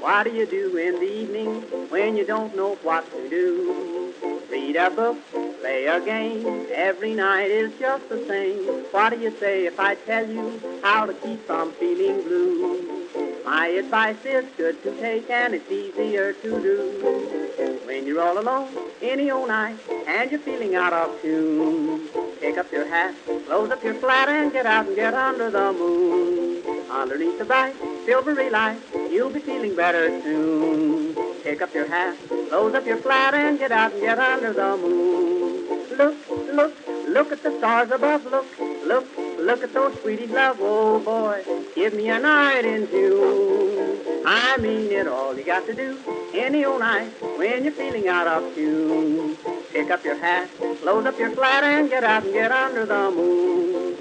What do you do in the evening when you don't know what to do? Read a book, play a game, every night is just the same. What do you say if I tell you how to keep from feeling blue? My advice is good to take and it's easier to do. When you're all alone, any old night, and you're feeling out of tune, pick up your hat, close up your flat, and get out and get under the moon. Underneath the bright, silvery light, you'll be feeling better soon. Pick up your hat, close up your flat, and get out and get under the moon. Look, look, look at the stars above. Look, look, look at those sweeties love. Oh boy, give me a night in June. I mean it, all you got to do any old night when you're feeling out of tune. Pick up your hat, close up your flat, and get out and get under the moon.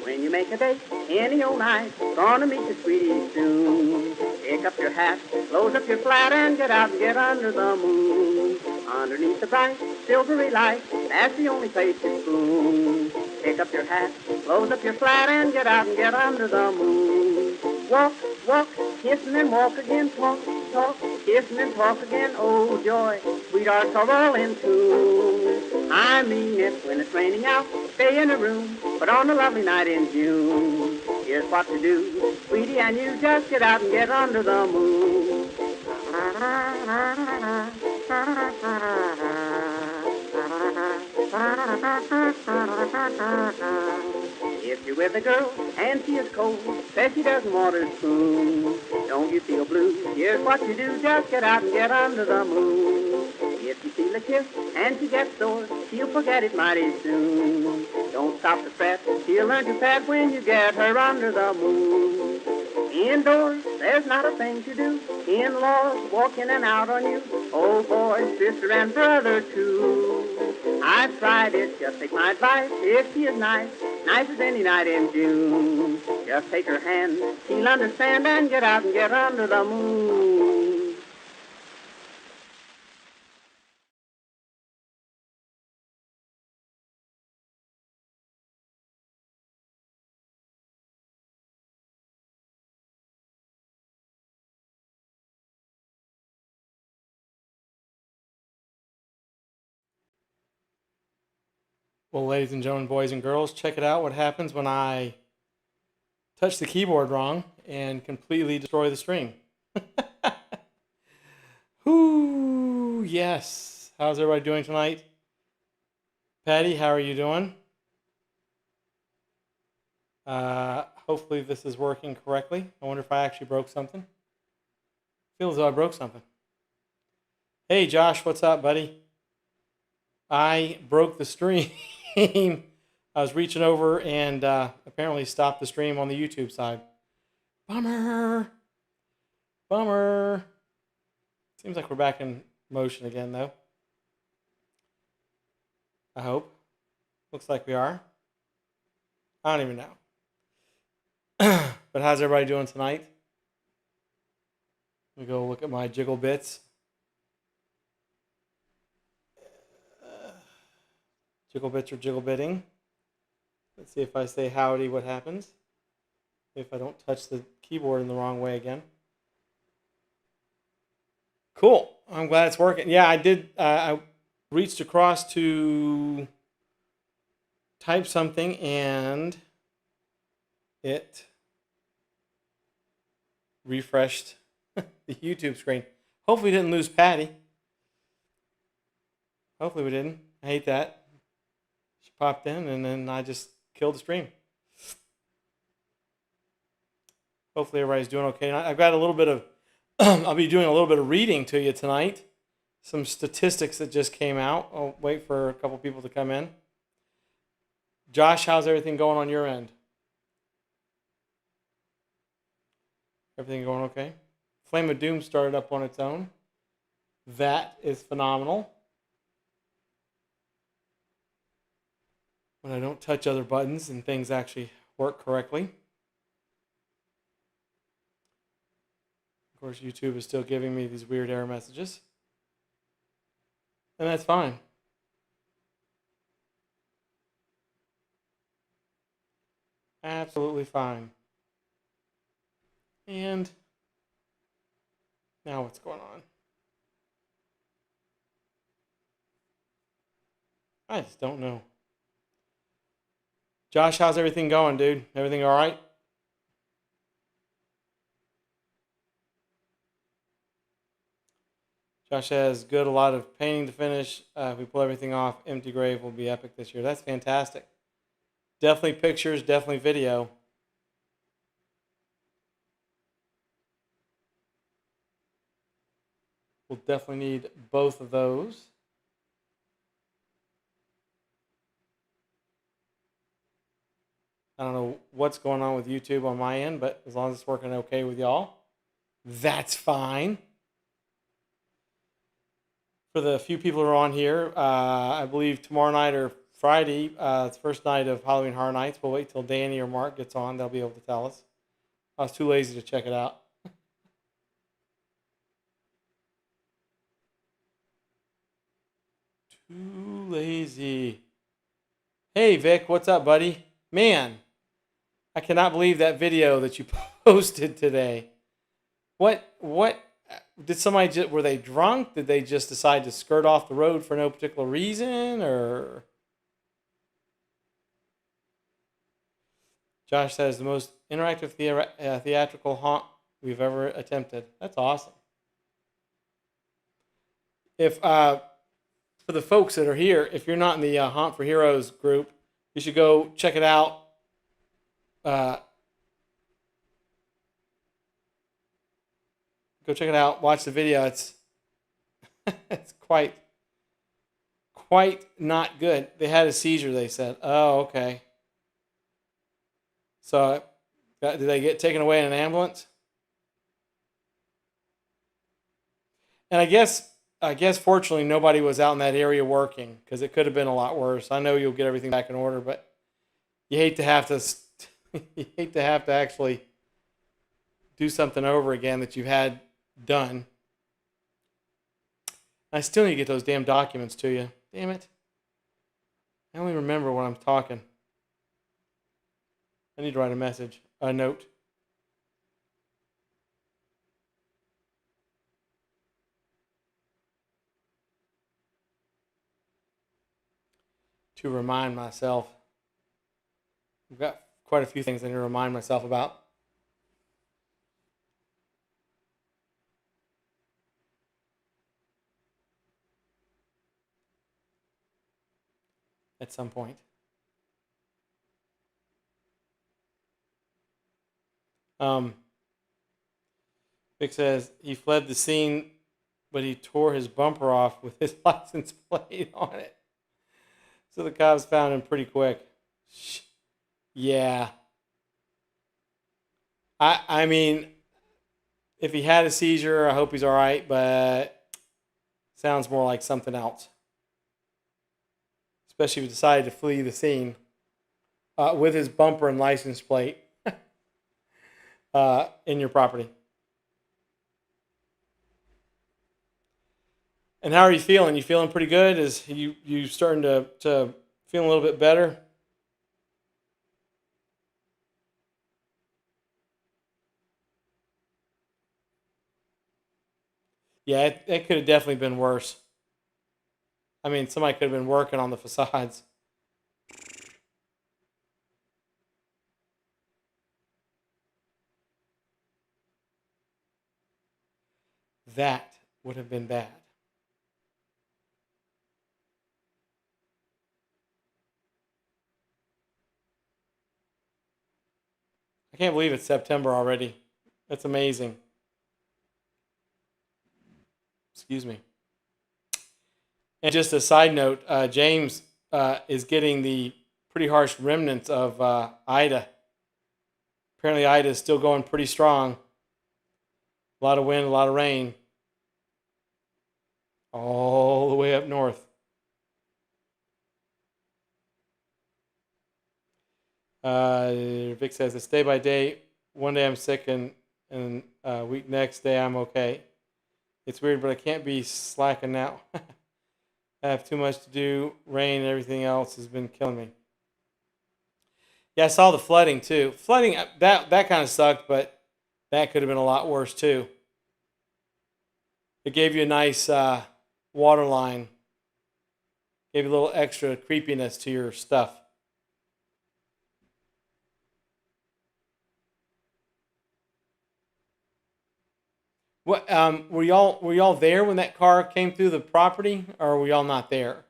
When you make a date any old night, gonna meet your sweetie soon. Pick up your hat, close up your flat, and get out and get under the moon. Underneath the bright, silvery light, that's the only place to spoon. Pick up your hat, close up your flat, and get out and get under the moon. Walk, walk, kissing and walk again, talk, talk, kissing and talk again, oh joy, sweethearts are all in tune. I mean it, when it's raining out, stay in a room, but on a lovely night in June, here's what to do, sweetie, and you just get out and get under the moon. If you're with a girl and she is cold, says she doesn't want her spoon, don't you feel blue? Here's what you do, just get out and get under the moon. If you feel a kiss and she gets sore, she'll forget it mighty soon. Don't stop to fret, she'll learn to pet when you get her under the moon. Indoors, there's not a thing to do. In-laws walk in and out on you. Oh boy, sister and brother too. I've tried it, just take my advice. If she is nice, nice as any night in June, just take her hand, she'll understand, and get out and get under the moon. Well, ladies and gentlemen, boys and girls, check it out what happens when I touch the keyboard wrong and completely destroy the stream. Whoo, yes. How's everybody doing tonight? Patty, how are you doing? Hopefully this is working correctly. I wonder if I actually broke something. Feels as though I broke something. Hey, Josh, what's up, buddy? I broke the stream. I was reaching over and apparently stopped the stream on the YouTube side. Bummer. Bummer. Seems like we're back in motion again, though. I hope. Looks like we are. I don't even know. But how's everybody doing tonight? Let me go look at my jiggle bits. Jiggle bits or jiggle bitting. Let's see if I say howdy, what happens. If I don't touch the keyboard in the wrong way again. Cool. I'm glad it's working. Yeah, I did. I reached across to type something and it refreshed the YouTube screen. Hopefully we didn't lose Patty. Hopefully we didn't. I hate that. She popped in and then I just killed the stream. Hopefully everybody's doing okay. I've got a little bit of, I'll be doing a little bit of reading to you tonight. some statistics that just came out. I'll wait for a couple people to come in. Josh, how's everything going on your end? Everything going okay? Flame of Doom started up on its own. That is phenomenal. When I don't touch other buttons and things actually work correctly. Of course, YouTube is still giving me these weird error messages. And that's fine. Absolutely fine. And now what's going on? I just don't know. Josh, how's everything going, dude? Everything all right? Josh has good, a lot of painting to finish. If we pull everything off, Empty Grave will be epic this year. That's fantastic. Definitely pictures, definitely video. We'll definitely need both of those. I don't know what's going on with YouTube on my end, but as long as it's working okay with y'all, that's fine. For the few people who are on here, I believe tomorrow night or Friday, it's the first night of Halloween Horror Nights. We'll wait till Danny or Mark gets on. They'll be able to tell us. I was too lazy to check it out. Too lazy. Hey, Vic, what's up, buddy? Man, I cannot believe that video that you posted today. What did somebody just, were they drunk? Did they just decide to skirt off the road for no particular reason, or? Josh says the most interactive theatrical haunt we've ever attempted. That's awesome. If for the folks that are here, if you're not in the Haunt for Heroes group, you should go check it out. Go check it out. Watch the video. It's it's quite not good. They had a seizure. They said, "Oh, okay." So, did they get taken away in an ambulance? And I guess fortunately nobody was out in that area working, because it could have been a lot worse. I know you'll get everything back in order, but you hate to have to you hate to have to actually do something over again that you've had done. I still need to get those damn documents to you. Damn it. I only remember when I'm talking. I need to write a note. To remind myself. I've got quite a few things I need to remind myself about. At some point. Vic says he fled the scene, but he tore his bumper off with his license plate on it. So the cops found him pretty quick. Yeah. I mean, if he had a seizure, I hope he's all right, but sounds more like something else. Especially if he decided to flee the scene with his bumper and license plate in your property. And how are you feeling? You feeling pretty good? Is you starting to feel a little bit better? Yeah, it could have definitely been worse. I mean, somebody could have been working on the facades. That would have been bad. I can't believe it's September already. That's amazing. Excuse me. And just a side note, James is getting the pretty harsh remnants of Ida. Apparently, Ida is still going pretty strong. A lot of wind, a lot of rain, all the way up north. Vic says it's day by day. One day I'm sick, and week next day I'm okay. It's weird, but I can't be slacking now. I have too much to do. Rain and everything else has been killing me. Yeah, I saw the flooding too. Flooding that kind of sucked, but that could have been a lot worse too. It gave you a nice water line. Gave you a little extra creepiness to your stuff. What were y'all there when that car came through the property, or were y'all not there?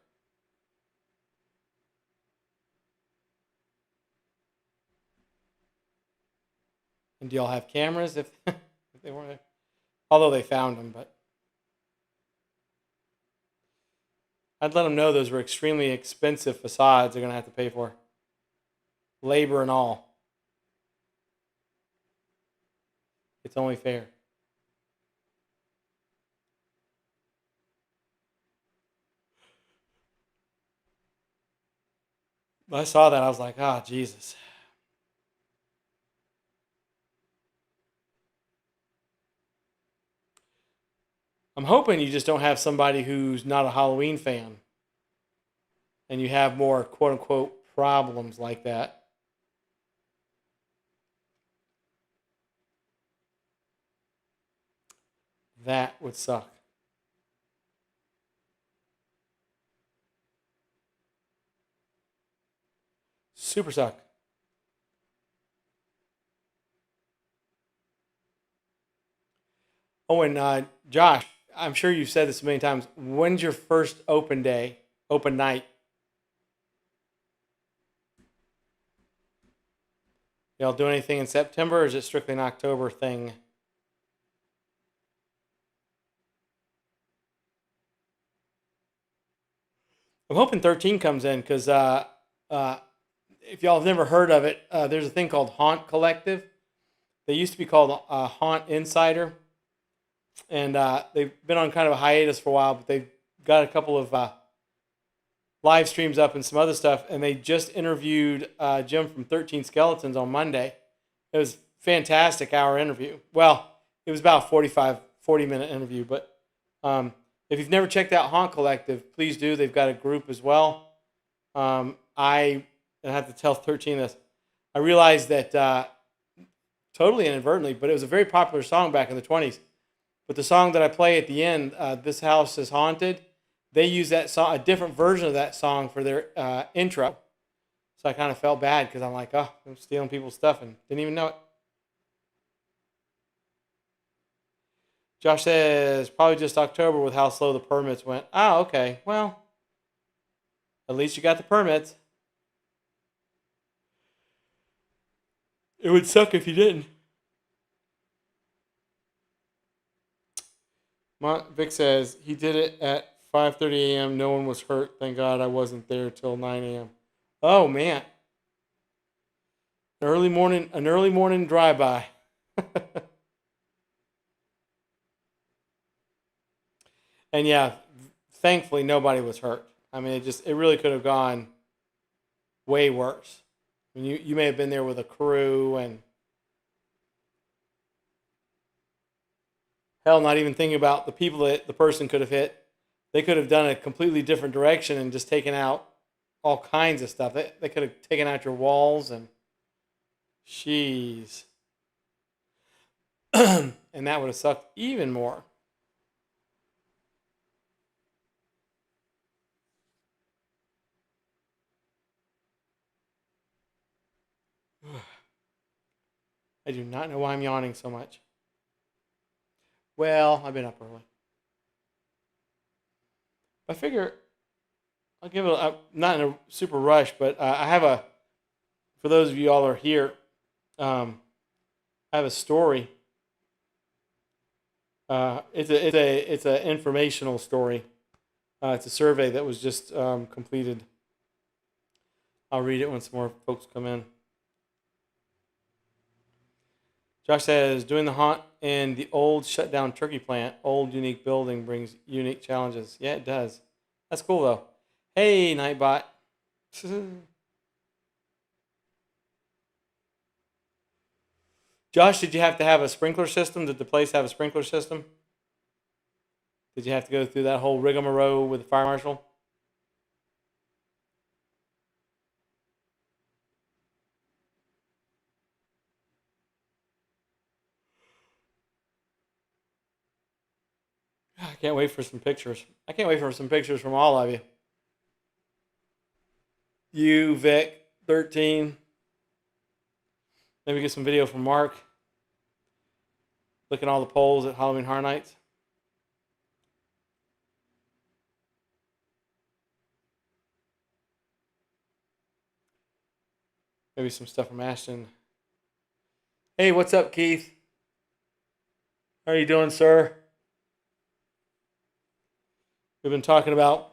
And do y'all have cameras if if they weren't there? Although they found them, but I'd let them know those were extremely expensive facades they're gonna have to pay for, labor and all. It's only fair. When I saw that, I was like, ah, oh, Jesus. I'm hoping you just don't have somebody who's not a Halloween fan and you have more quote unquote problems like that. That would suck. Super suck. Oh, and Josh, I'm sure you've said this many times. When's your first open day, open night? Y'all do anything in September, or is it strictly an October thing? I'm hoping 13 comes in because uh, if y'all have never heard of it, there's a thing called Haunt Collective. They used to be called Haunt Insider, and they've been on kind of a hiatus for a while, but they've got a couple of live streams up and some other stuff, and they just interviewed Jim from 13 Skeletons on Monday. It was a fantastic hour interview. Well, it was about 40-minute interview, but if you've never checked out Haunt Collective, please do. They've got a group as well. I have to tell 13 this. I realized that totally inadvertently, but it was a very popular song back in the 20s. But the song that I play at the end, "This House is Haunted," they use that song, a different version of that song for their intro. So I kind of felt bad because I'm like, oh, I'm stealing people's stuff and didn't even know it. Josh says probably just October with how slow the permits went. Oh, okay. Well, at least you got the permits. It would suck if you didn't. Vic says he did it at 5:30 a.m. No one was hurt. Thank God I wasn't there till 9 a.m. Oh man, an early morning drive-by. And yeah, thankfully nobody was hurt. I mean, it really could have gone way worse. I mean, you may have been there with a crew and hell, not even thinking about the people that the person could have hit. They could have done a completely different direction and just taken out all kinds of stuff. They could have taken out your walls and jeez. And that would have sucked even more. I do not know why I'm yawning so much. Well, I've been up early. I figure I'll give it. I'm not in a super rush, but I have a. For those of you all are here, I have a story. It's a informational story. It's a survey that was just completed. I'll read it when some more folks come in. Josh says, doing the haunt in the old shut down turkey plant, old unique building brings unique challenges. Yeah, it does. That's cool though. Hey, Nightbot. Josh, did you have to have a sprinkler system? Did the place have a sprinkler system? Did you have to go through that whole rigmarole with the fire marshal? I can't wait for some pictures. I can't wait for some pictures from all of you. You, Vic, 13. Maybe get some video from Mark. Look at all the polls at Halloween Horror Nights. Maybe some stuff from Ashton. Hey, what's up, Keith? How are you doing, sir? We've been talking about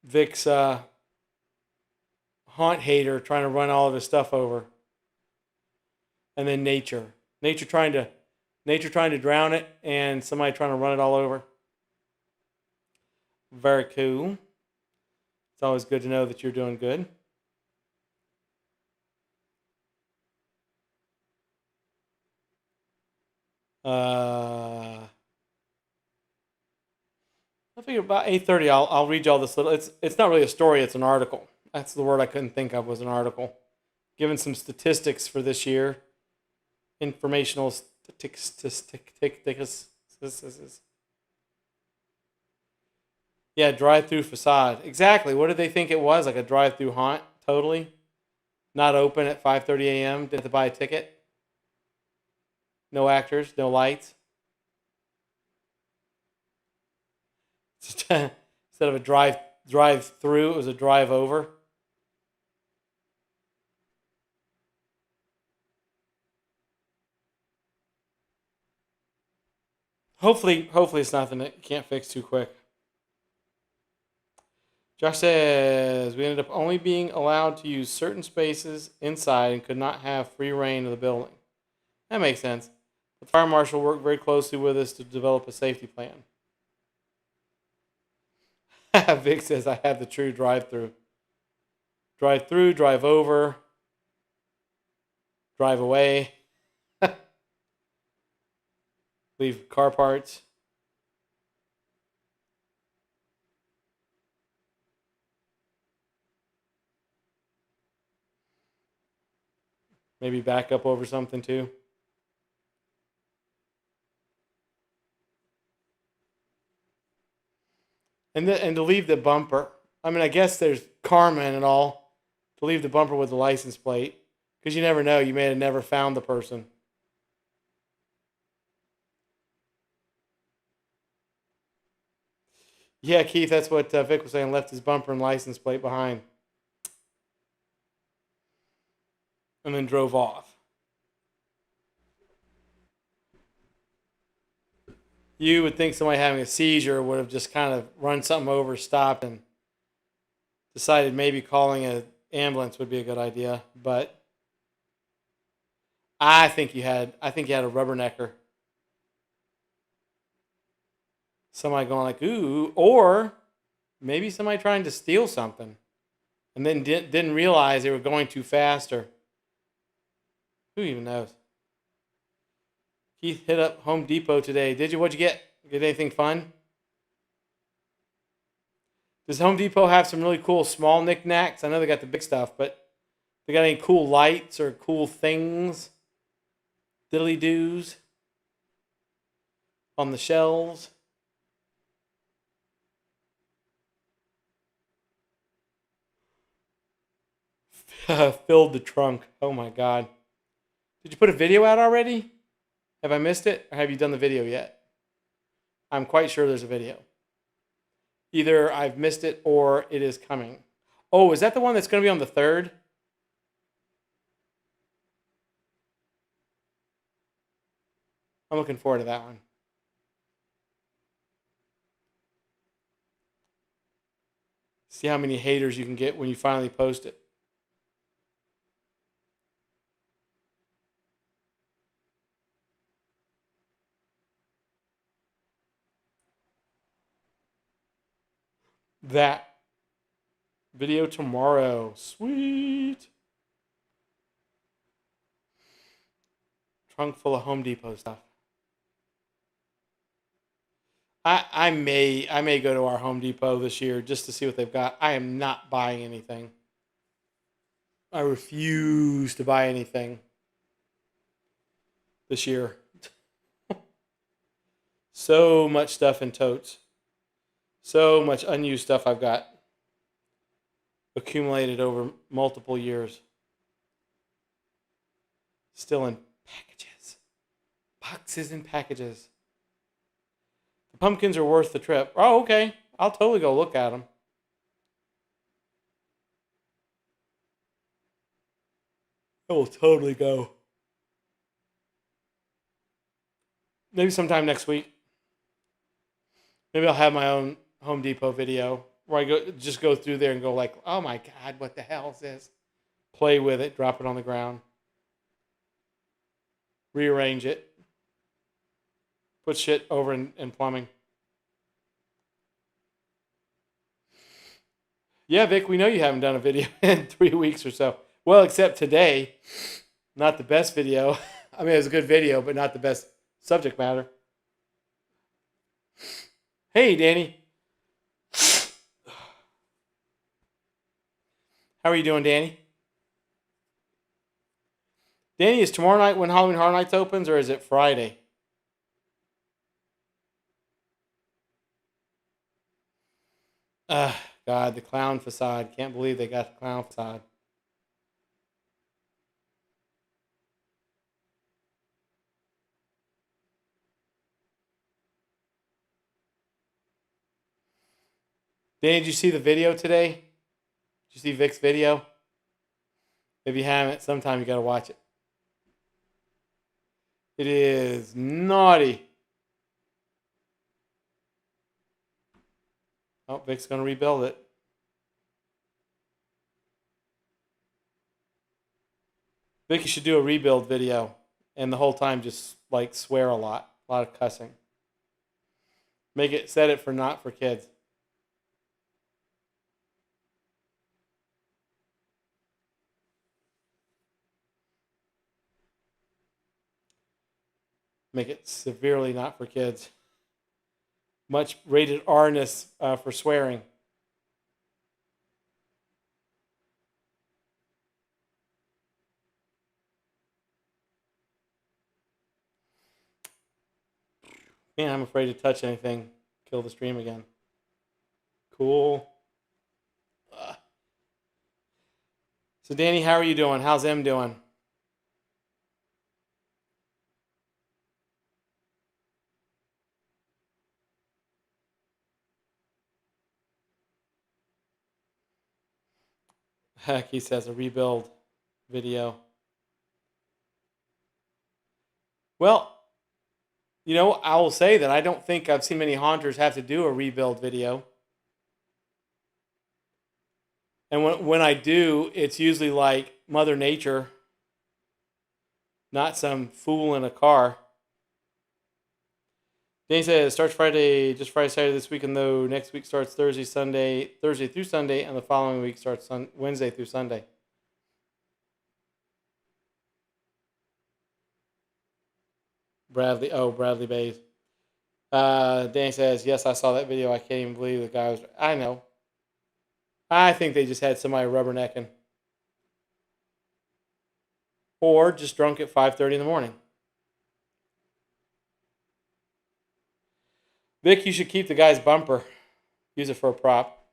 Vic's haunt hater trying to run all of his stuff over. And then nature. Nature trying to drown it and somebody trying to run it all over. Very cool. It's always good to know that you're doing good. I figure about 8:30 I'll read you all this little it's not really a story, it's an article. That's the word I couldn't think of was an article. Given some statistics for this year. Informational statistics. Yeah, drive-through facade. Exactly. What did they think it was? Like a drive-through haunt? Totally. Not open at 5:30 a.m. Didn't have to buy a ticket. No actors, no lights. Instead of a drive-through, it was a drive-over. Hopefully it's nothing that you can't fix too quick. Josh says, we ended up only being allowed to use certain spaces inside and could not have free reign of the building. That makes sense. The fire marshal worked very closely with us to develop a safety plan. Vic says, I have the true drive-through. Drive-through, drive over, drive away, leave car parts. Maybe back up over something too. And to leave the bumper. I mean, I guess there's karma in it all. To leave the bumper with the license plate. Because you never know. You may have never found the person. Yeah, Keith, that's what Vic was saying. Left his bumper and license plate behind. And then drove off. You would think somebody having a seizure would have just kind of run something over, stopped, and decided maybe calling an ambulance would be a good idea. But I think you had a rubbernecker. Somebody going like, ooh, or maybe somebody trying to steal something and then didn't realize they were going too fast, or who even knows. Keith hit up Home Depot today. Did you? What'd you get? Get anything fun? Does Home Depot have some really cool small knickknacks? I know they got the big stuff, but they got any cool lights or cool things? Diddly doos on the shelves? Filled the trunk. Oh my God. Did you put a video out already? Have I missed it? Or have you done the video yet? I'm quite sure there's a video. Either I've missed it or it is coming. Oh, is that the one that's going to be on the 3rd? I'm looking forward to that one. See how many haters you can get when you finally post it. That video tomorrow. Sweet. Trunk full of Home Depot stuff. I may go to our Home Depot this year just to see what they've got. I am not buying anything. I refuse to buy anything this year. So much stuff in totes. So much unused stuff I've got accumulated over multiple years. Still in packages. Boxes and packages. The pumpkins are worth the trip. Oh, okay. I'll totally go look at them. I will totally go. Maybe sometime next week. Maybe I'll have my own Home Depot video where I go through there and go like, oh my God, what the hell is this? Play with it, drop it on the ground, rearrange it, put shit over in plumbing. Yeah, Vic, we know you haven't done a video in 3 weeks or so. Well, except today. Not the best video. I mean, it was a good video, but not the best subject matter. Hey, Danny. How are you doing, Danny? Danny, is tomorrow night when Halloween Horror Nights opens, or is it Friday? God, the clown facade. Can't believe they got the clown facade. Danny, did you see the video today? Did you see Vic's video? If you haven't, sometime you got to watch it. It is naughty. Oh, Vic's going to rebuild it. Vic, you should do a rebuild video and the whole time just like swear a lot of cussing. Set it for not for kids. Make it severely not for kids. Much rated R-ness for swearing. Man, I'm afraid to touch anything. Kill the stream again. Cool. So Danny, how are you doing? How's Em doing? Heck, he says a rebuild video. Well, I will say that I don't think I've seen many haunters have to do a rebuild video. And when I do, it's usually like Mother Nature, not some fool in a car. Danny says, starts Friday, just Friday, Saturday this weekend, though. Next week starts Thursday through Sunday, and the following week starts Wednesday through Sunday. Bradley Bays. Danny says, yes, I saw that video. I can't even believe the guy was... I know. I think they just had somebody rubbernecking. Or just drunk at 5:30 in the morning. Vic, you should keep the guy's bumper. Use it for a prop.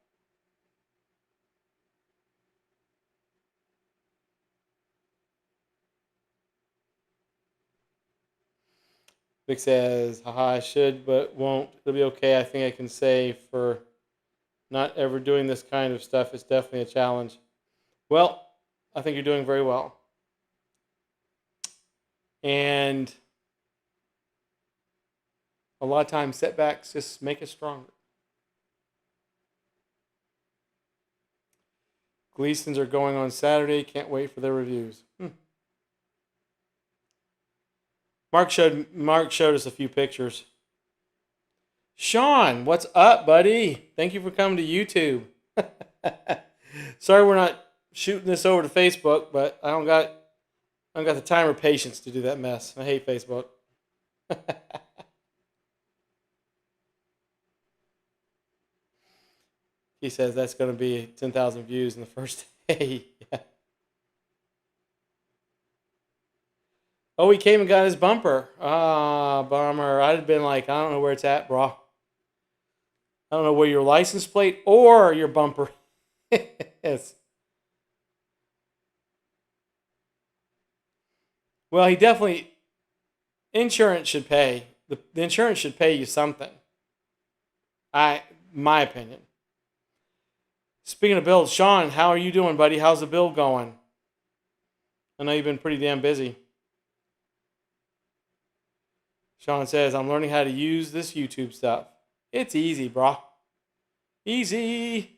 Vic says, haha, I should, but won't. It'll be okay. I think I can say for not ever doing this kind of stuff, it's definitely a challenge. Well, I think you're doing very well. And a lot of times setbacks just make us stronger. Gleasons are going on Saturday. Can't wait for their reviews. Mark showed us a few pictures. Sean, what's up, buddy? Thank you for coming to YouTube. Sorry we're not shooting this over to Facebook, but I don't got the time or patience to do that mess. I hate Facebook. He says that's going to be 10,000 views in the first day. Yeah. Oh, he came and got his bumper. Ah, bummer. I'd have been like, I don't know where it's at, bro. I don't know where your license plate or your bumper is. Well, he definitely, insurance should pay. The insurance should pay you something. My opinion. Speaking of bills, Sean, how are you doing, buddy? How's the bill going? I know you've been pretty damn busy. Sean says, I'm learning how to use this YouTube stuff. It's easy, bro. Easy.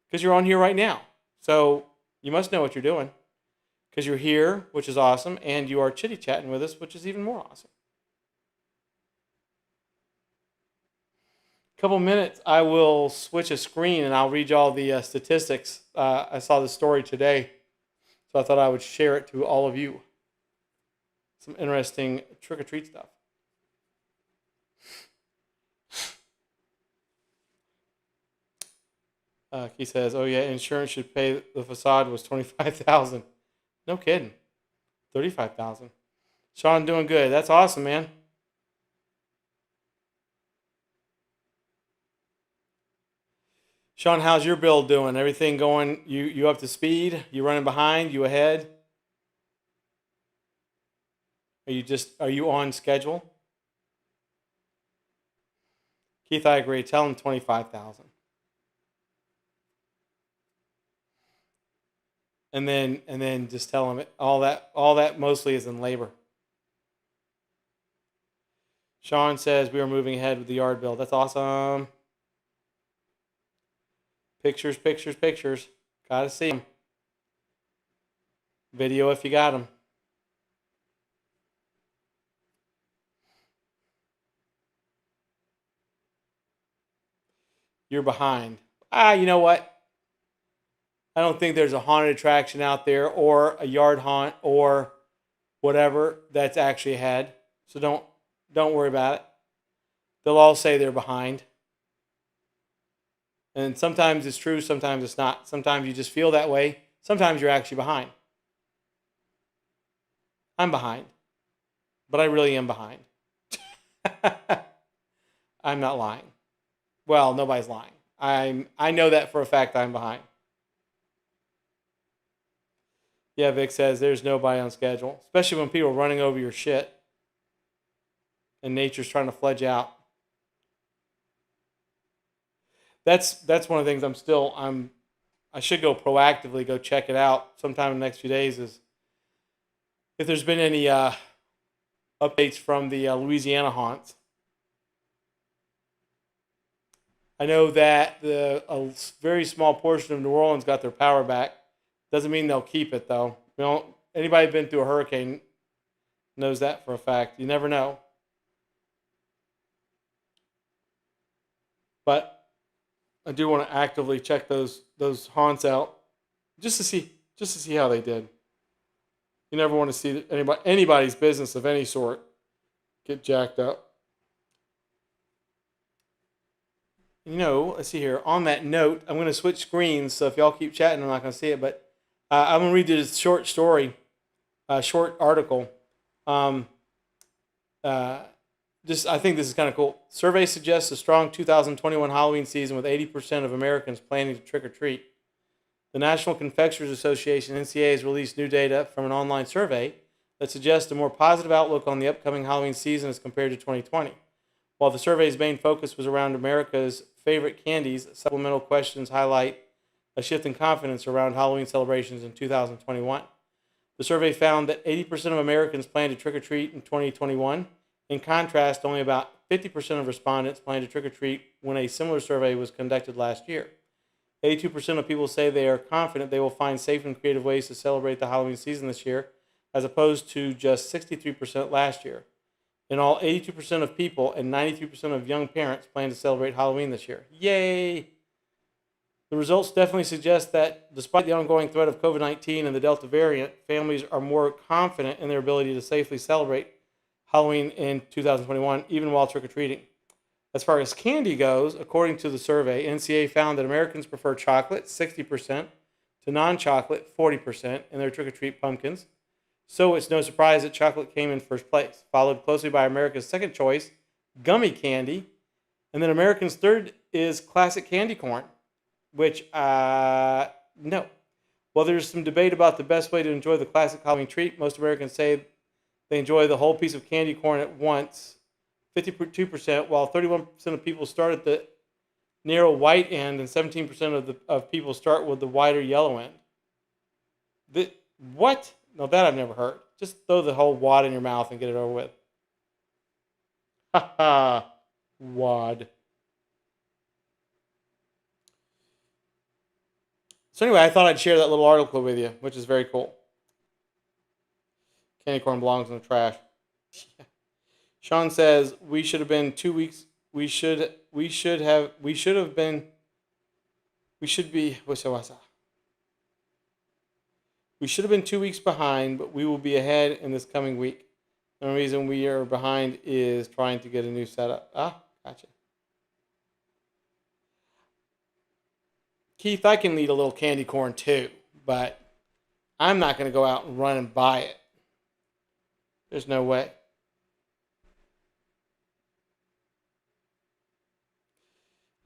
Because you're on here right now. So you must know what you're doing. Because you're here, which is awesome. And you are chitty-chatting with us, which is even more awesome. Couple minutes, I will switch a screen and I'll read you all the statistics. I saw the story today, so I thought I would share it to all of you. Some interesting trick-or-treat stuff. He says, "Oh yeah, insurance should pay. The facade was $25,000. No kidding, $35,000. Sean, doing good. That's awesome, man." Sean, how's your build doing? Everything going? You up to speed? You running behind? You ahead? Are you on schedule? Keith, I agree. Tell him 25,000. And then just tell him all that mostly is in labor. Sean says we are moving ahead with the yard build. That's awesome. Pictures, pictures, pictures. Gotta see them. Video if you got them. You're behind. You know what? I don't think there's a haunted attraction out there or a yard haunt or whatever that's actually ahead. So don't worry about it. They'll all say they're behind. And sometimes it's true, sometimes it's not. Sometimes you just feel that way. Sometimes you're actually behind. I'm behind. But I really am behind. I'm not lying. Well, nobody's lying. I know that for a fact I'm behind. Yeah, Vic says there's nobody on schedule. Especially when people are running over your shit. And nature's trying to fledge out. That's one of the things I should go proactively go check it out sometime in the next few days, is if there's been any updates from the Louisiana haunts. I know that a very small portion of New Orleans got their power back. Doesn't mean they'll keep it though. Anybody been through a hurricane knows that for a fact. You never know. But I do want to actively check those haunts out just to see how they did. You never want to see anybody's business of any sort get jacked up. Let's see here. On that note, I'm going to switch screens, so if y'all keep chatting, I'm not going to see it. But I'm going to read you this short story, short article. I think this is kind of cool. Survey suggests a strong 2021 Halloween season with 80% of Americans planning to trick or treat. The National Confectioners Association, NCA, has released new data from an online survey that suggests a more positive outlook on the upcoming Halloween season as compared to 2020. While the survey's main focus was around America's favorite candies, supplemental questions highlight a shift in confidence around Halloween celebrations in 2021. The survey found that 80% of Americans plan to trick or treat in 2021. In contrast, only about 50% of respondents plan to trick or treat when a similar survey was conducted last year. 82% of people say they are confident they will find safe and creative ways to celebrate the Halloween season this year, as opposed to just 63% last year. In all, 82% of people and 93% of young parents plan to celebrate Halloween this year. Yay! The results definitely suggest that despite the ongoing threat of COVID-19 and the Delta variant, families are more confident in their ability to safely celebrate Halloween in 2021, even while trick-or-treating. As far as candy goes, according to the survey, NCA found that Americans prefer chocolate, 60%, to non-chocolate, 40%, in their trick-or-treat pumpkins. So it's no surprise that chocolate came in first place, followed closely by America's second choice, gummy candy. And then Americans' third is classic candy corn, which, no. While there's some debate about the best way to enjoy the classic Halloween treat, most Americans say they enjoy the whole piece of candy corn at once, 52%, while 31% of people start at the narrow white end and 17% of people start with the wider yellow end. What? No, that I've never heard. Just throw the whole wad in your mouth and get it over with. Ha ha. Wad. So anyway, I thought I'd share that little article with you, which is very cool. Candy corn belongs in the trash. Sean says we should have been 2 weeks. We should be. What's that? We should have been 2 weeks behind, but we will be ahead in this coming week. The only reason we are behind is trying to get a new setup. Ah, gotcha. Keith, I can eat a little candy corn too, but I'm not going to go out and run and buy it. There's no way.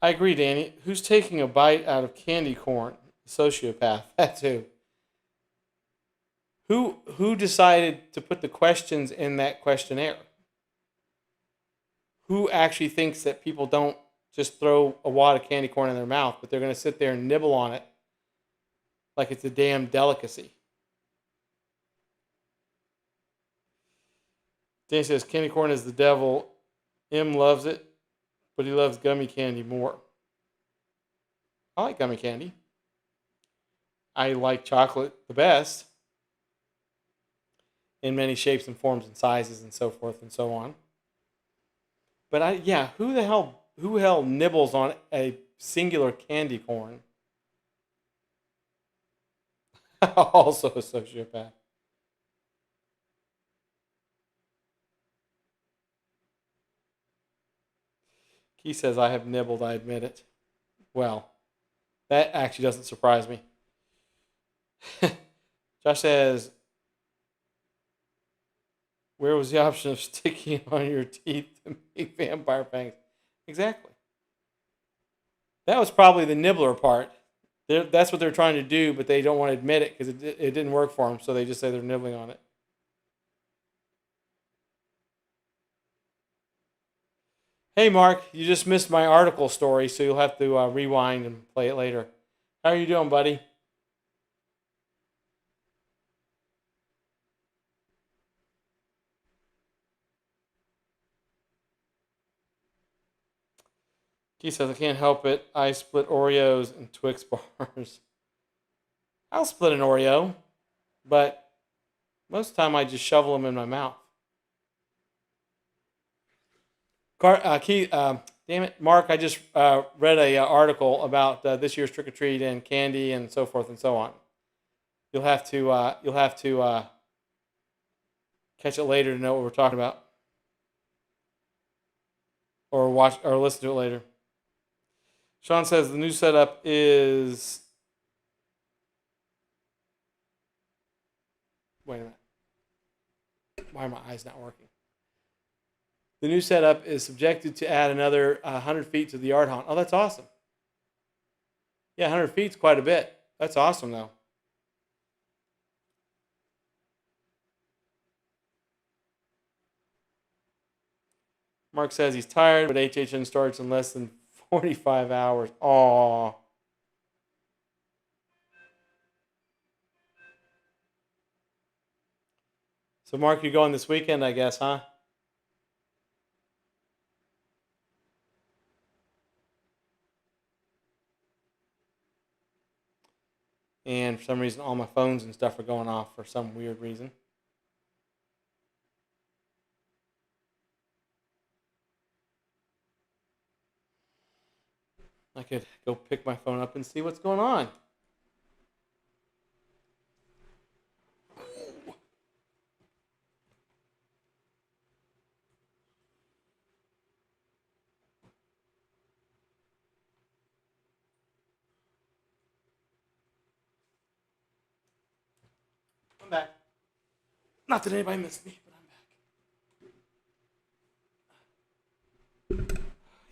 I agree, Danny. Who's taking a bite out of candy corn? Sociopath. That's who. Who decided to put the questions in that questionnaire? Who actually thinks that people don't just throw a wad of candy corn in their mouth, but they're going to sit there and nibble on it like it's a damn delicacy? Danny says candy corn is the devil. M loves it, but he loves gummy candy more. I like gummy candy. I like chocolate the best, in many shapes and forms and sizes and so forth and so on. But who the hell nibbles on a singular candy corn? Also a sociopath. He says, I have nibbled, I admit it. Well, that actually doesn't surprise me. Josh says, where was the option of sticking it on your teeth to make vampire fangs? Exactly. That was probably the nibbler part. That's what they're trying to do, but they don't want to admit it because it didn't work for them, so they just say they're nibbling on it. Hey, Mark, you just missed my article story, so you'll have to rewind and play it later. How are you doing, buddy? He says, I can't help it. I split Oreos and Twix bars. I'll split an Oreo, but most of the time I just shovel them in my mouth. Damn it, Mark! I just read a article about this year's trick or treat and candy and so forth and so on. You'll have to catch it later to know what we're talking about, or watch or listen to it later. Sean says the new setup is. Wait a minute. Why are my eyes not working? The new setup is subjected to add another 100 feet to the yard haunt. Oh, that's awesome. Yeah, 100 feet is quite a bit. That's awesome, though. Mark says he's tired, but HHN starts in less than 45 hours. Aww. So, Mark, you're going this weekend, I guess, huh? for some reason all my phones and stuff are going off for some weird reason. I could go pick my phone up and see what's going on. I'm back. Not that anybody missed me, but I'm back.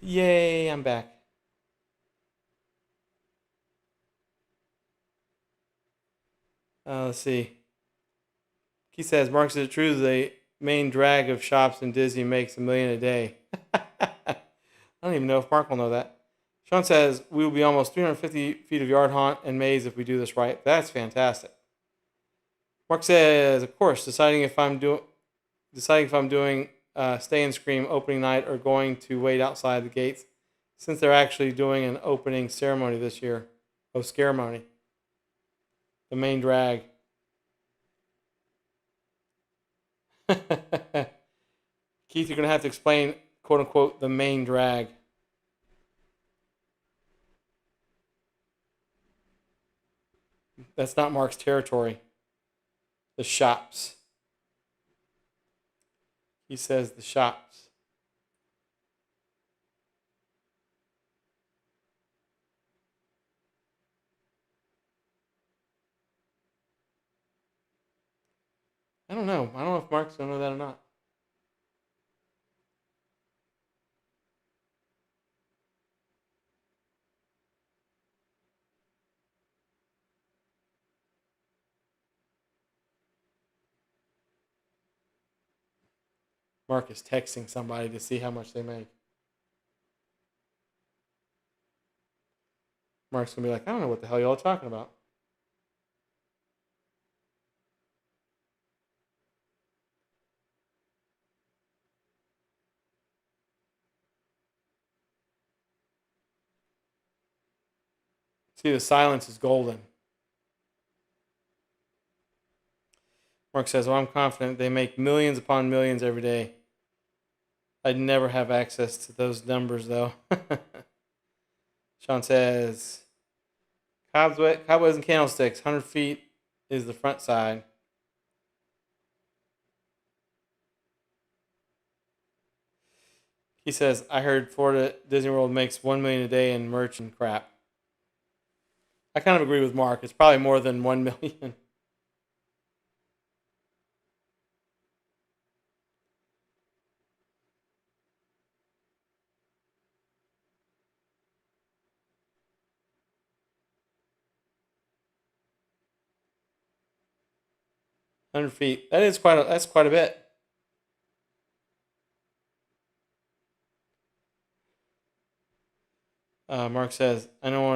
Yay, I'm back. Let's see. He says, Mark, is it true the main drag of shops in Disney makes $1 million a day? I don't even know if Mark will know that. Sean says, we will be almost 350 feet of yard haunt and maze if we do this right. That's fantastic. Mark says, of course, deciding if I'm doing Stay and Scream opening night or going to wait outside the gates since they're actually doing an opening ceremony this year. Oh, Scaremony. The main drag. Keith, you're going to have to explain, quote unquote, the main drag. That's not Mark's territory. The shops. He says the shops. I don't know. I don't know if Mark's going to know that or not. Mark is texting somebody to see how much they make. Mark's going to be like, I don't know what the hell y'all are talking about. See, the silence is golden. Mark says, well, I'm confident they make millions upon millions every day. I'd never have access to those numbers, though. Sean says, cobwebs and candlesticks, 100 feet is the front side. He says, I heard Florida Disney World makes $1 million a day in merch and crap. I kind of agree with Mark. It's probably more than 1 million. $100. That's quite a bit. Mark says, I know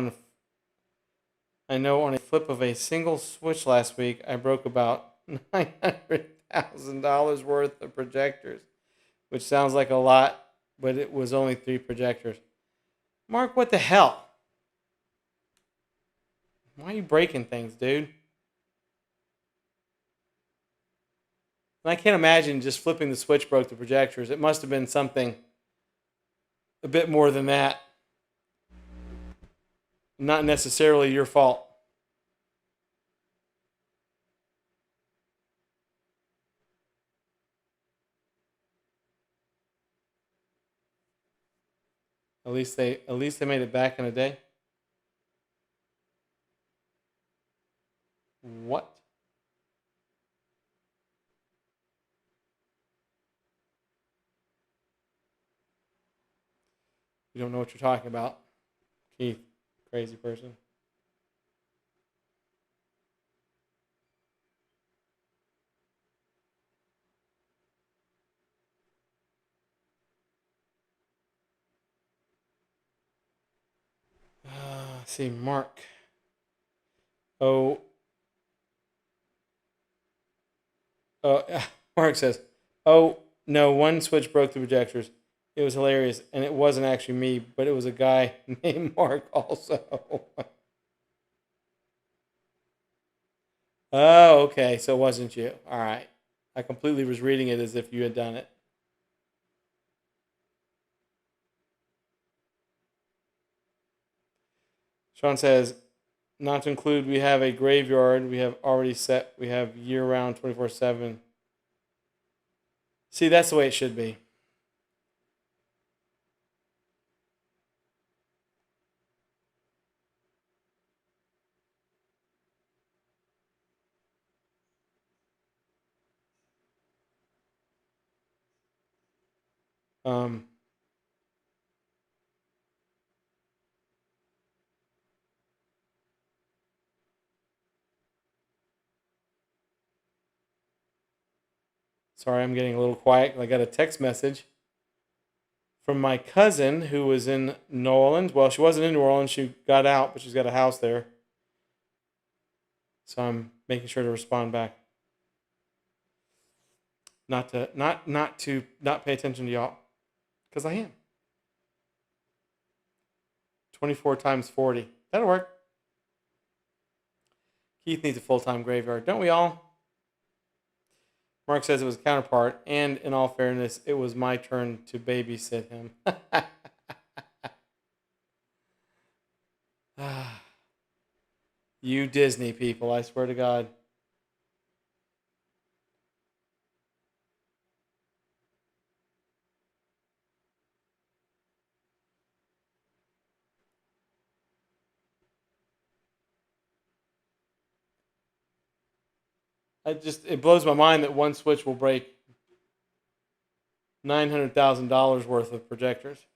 on a flip of a single switch last week, I broke about $900,000 worth of projectors, which sounds like a lot, but it was only 3 projectors. Mark, what the hell? Why are you breaking things, dude? And I can't imagine just flipping the switch broke the projectors. It must have been something a bit more than that. Not necessarily your fault. At least they made it back in a day. What? You don't know what you're talking about, Keith. Crazy person. Let's see, Mark. Oh, Mark says, "Oh no, one switch broke the projectors. It was hilarious, and it wasn't actually me, but it was a guy named Mark also." Oh, okay. So it wasn't you. All right. I completely was reading it as if you had done it. Sean says, not to include, we have a graveyard. We have already set. We have year round 24/7. See, that's the way it should be. Um, Sorry, I'm getting a little quiet. I got a text message from my cousin who was in New Orleans. Well, she wasn't in New Orleans. She got out, but she's got a house there. So I'm making sure to respond back. Not pay attention to y'all. Because I am. 24 times 40. That'll work. Keith needs a full-time graveyard. Don't we all? Mark says it was a counterpart, and in all fairness, it was my turn to babysit him. You Disney people, I swear to God. It blows my mind that one switch will break $900,000 worth of projectors.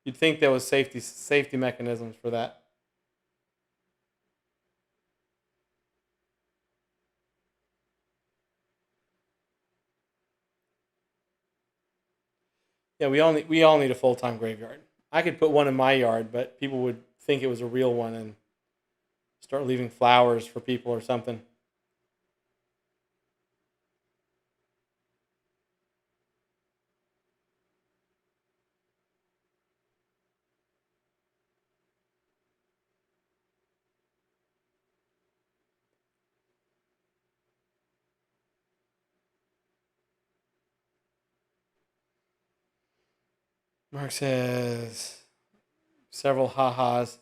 You'd think there was safety mechanisms for that. Yeah, we all need a full time graveyard. I could put one in my yard, but people would think it was a real one and start leaving flowers for people or something. Mark says several ha-has.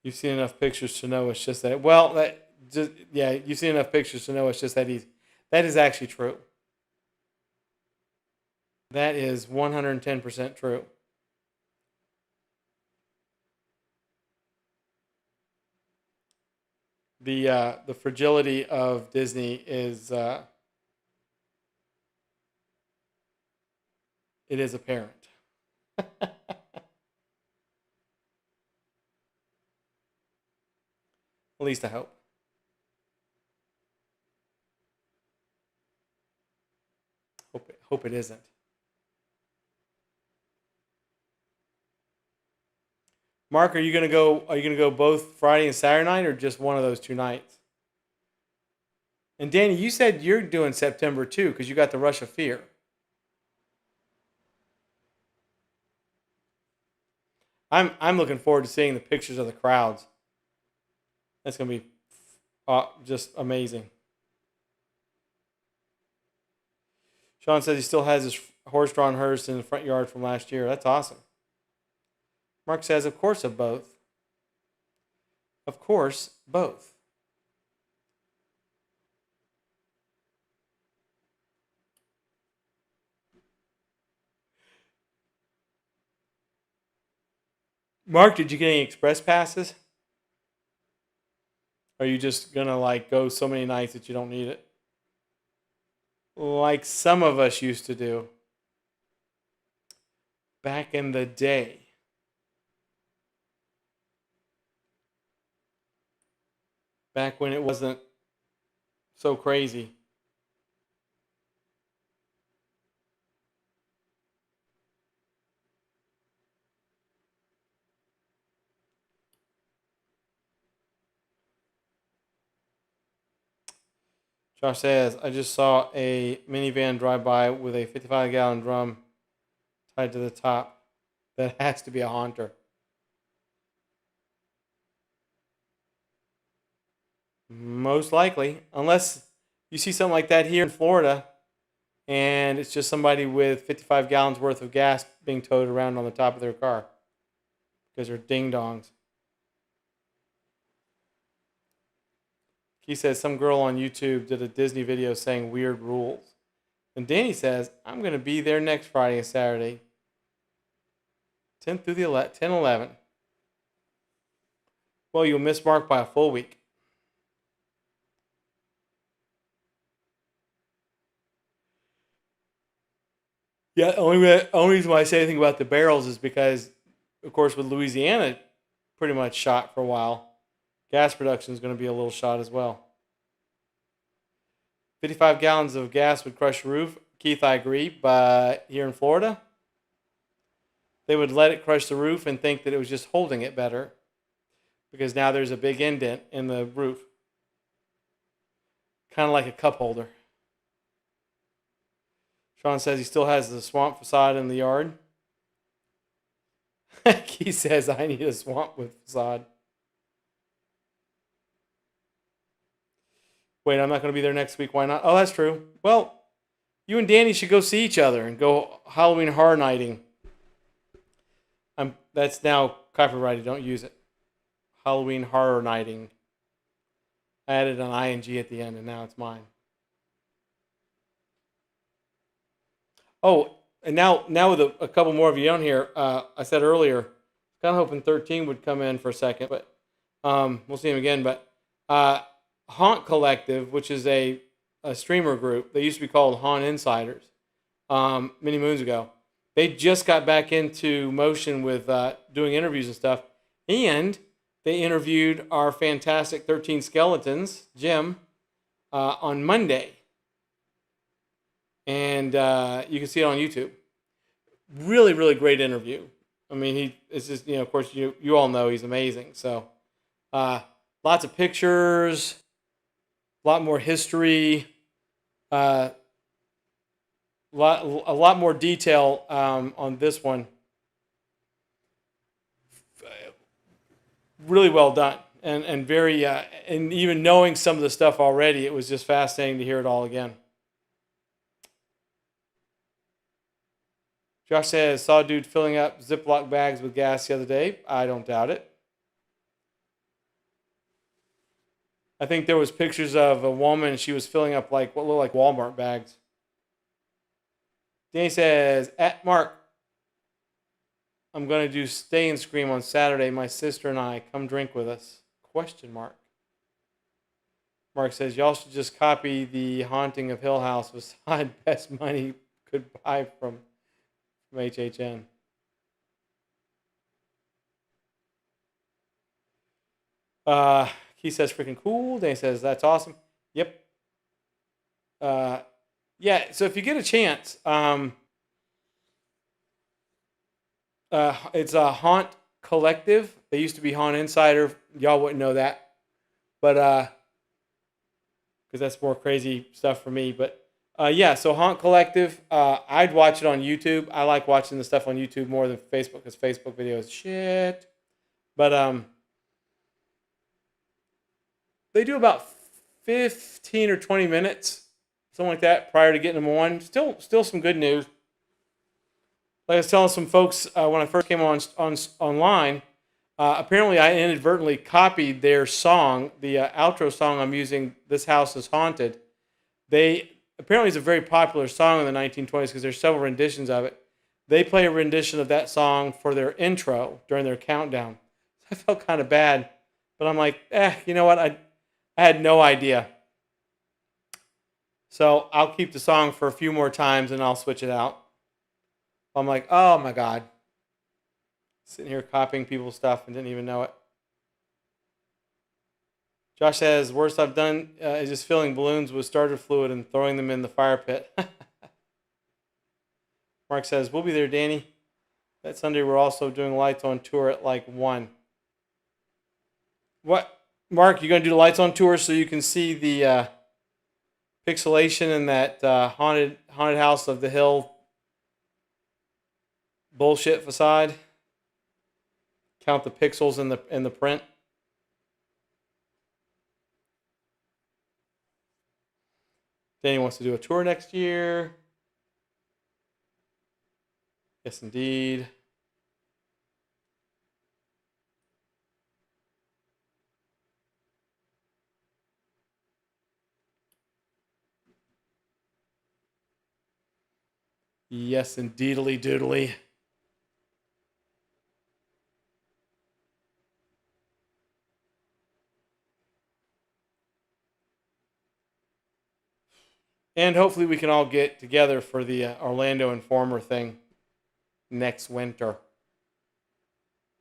You've seen enough pictures to know it's just that. Well, yeah, you've seen enough pictures to know it's just that easy. That is actually true. That is 110% true. The fragility of Disney is it is apparent. At least I hope. Hope it isn't. Mark, are you gonna go? Are you gonna go both Friday and Saturday night, or just one of those 2 nights? And Danny, you said you're doing September too, because you got the Rush of Fear. I'm looking forward to seeing the pictures of the crowds. That's gonna be just amazing. Sean says he still has his horse-drawn hearse in the front yard from last year. That's awesome. Mark says, of course, of both. Of course, both. Mark, did you get any express passes? Or are you just gonna go so many nights that you don't need it? Like some of us used to do back in the day. Back when it wasn't so crazy. Josh says, I just saw a minivan drive by with a 55-gallon drum tied to the top. That has to be a haunter. Most likely, unless you see something like that here in Florida, and it's just somebody with 55 gallons worth of gas being towed around on the top of their car because they're ding dongs. He says some girl on YouTube did a Disney video saying weird rules. And Danny says, I'm going to be there next Friday and Saturday, 10 through the 10, 11. Well, you'll miss Mark by a full week. Yeah, only reason why I say anything about the barrels is because, of course, with Louisiana pretty much shot for a while, gas production is going to be a little shot as well. 55 gallons of gas would crush the roof. Keith, I agree, but here in Florida, they would let it crush the roof and think that it was just holding it better because now there's a big indent in the roof. Kind of like a cup holder. Sean says he still has the swamp facade in the yard. He says, I need a swamp with facade. Wait, I'm not going to be there next week. Why not? Oh, that's true. Well, you and Danny should go see each other and go Halloween horror nighting. That's now copyrighted. Don't use it. Halloween horror nighting. I added an ing at the end, and now it's mine. Oh, and now with a couple more of you on here, I said earlier, kind of hoping 13 would come in for a second, but we'll see him again. But Haunt Collective, which is a streamer group, they used to be called Haunt Insiders many moons ago. They just got back into motion with doing interviews and stuff, and they interviewed our fantastic 13 Skeletons, Jim, on Monday. And you can see it on YouTube. Really, really great interview. I mean, it's just, of course, you all know he's amazing. So lots of pictures, a lot more history, a lot more detail on this one. Really well done, and very and even knowing some of the stuff already, it was just fascinating to hear it all again. Josh says, saw a dude filling up Ziploc bags with gas the other day. I don't doubt it. I think there was pictures of a woman. She was filling up what looked like Walmart bags. Danny says, at Mark, I'm going to do Stay and Scream on Saturday. My sister and I. Come drink with us. ? Mark says, y'all should just copy the Haunting of Hill House with best money could buy from HHN. He says, freaking cool. Danny says, that's awesome. Yep. Yeah, so if you get a chance, it's a Haunt Collective. They used to be Haunt Insider. Y'all wouldn't know that. But, because that's more crazy stuff for me. But, yeah, so Haunt Collective, I'd watch it on YouTube. I like watching the stuff on YouTube more than Facebook because Facebook videos shit. But they do about 15 or 20 minutes, something like that, prior to getting them on. Still some good news. Like I was telling some folks when I first came online, apparently I inadvertently copied their song, the outro song I'm using, This House is Haunted. Apparently it's a very popular song in the 1920s because there's several renditions of it. They play a rendition of that song for their intro during their countdown. I felt kind of bad, but I'm like, you know what? I had no idea. So I'll keep the song for a few more times and I'll switch it out. I'm like, oh my God. Sitting here copying people's stuff and didn't even know it. Josh says, worst I've done is just filling balloons with starter fluid and throwing them in the fire pit. Mark says, we'll be there, Danny. That Sunday we're also doing lights on tour at 1. What? Mark, you going to do the lights on tour so you can see the pixelation in that haunted house of the hill bullshit facade? Count the pixels in the print. Danny wants to do a tour next year. Yes, indeed. Yes, indeedly doodly. And hopefully we can all get together for the Orlando Informer thing next winter.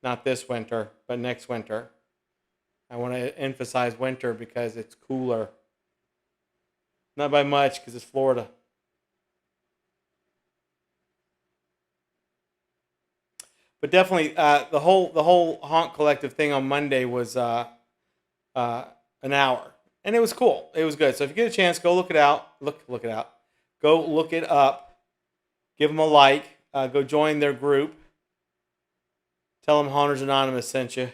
Not this winter, but next winter. I want to emphasize winter because it's cooler. Not by much because it's Florida. But definitely, the whole Honk Collective thing on Monday was an hour, and it was cool. It was good. So if you get a chance, go look it out. Look it out. Go look it up. Give them a like. Go join their group. Tell them Haunters Anonymous sent you.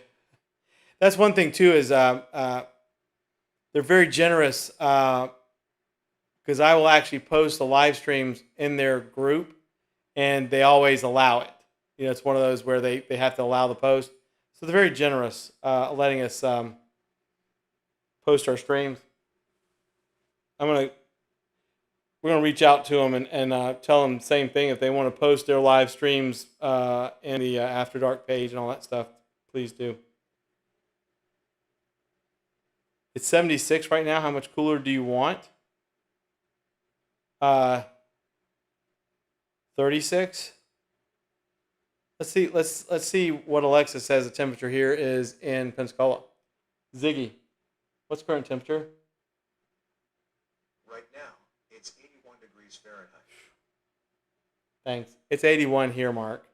That's one thing too. Is they're very generous because I will actually post the live streams in their group, and they always allow it. You know, it's one of those where they have to allow the post. So they're very generous letting us post our streams. We're gonna reach out to them and tell them the same thing. If they want to post their live streams in the After Dark page and all that stuff, please do. It's 76 right now. How much cooler do you want? 36. Let's see. Let's see what Alexa says the temperature here is in Pensacola. Ziggy, what's current temperature? Right now, it's 81 degrees Fahrenheit. Thanks. It's 81 here, Mark.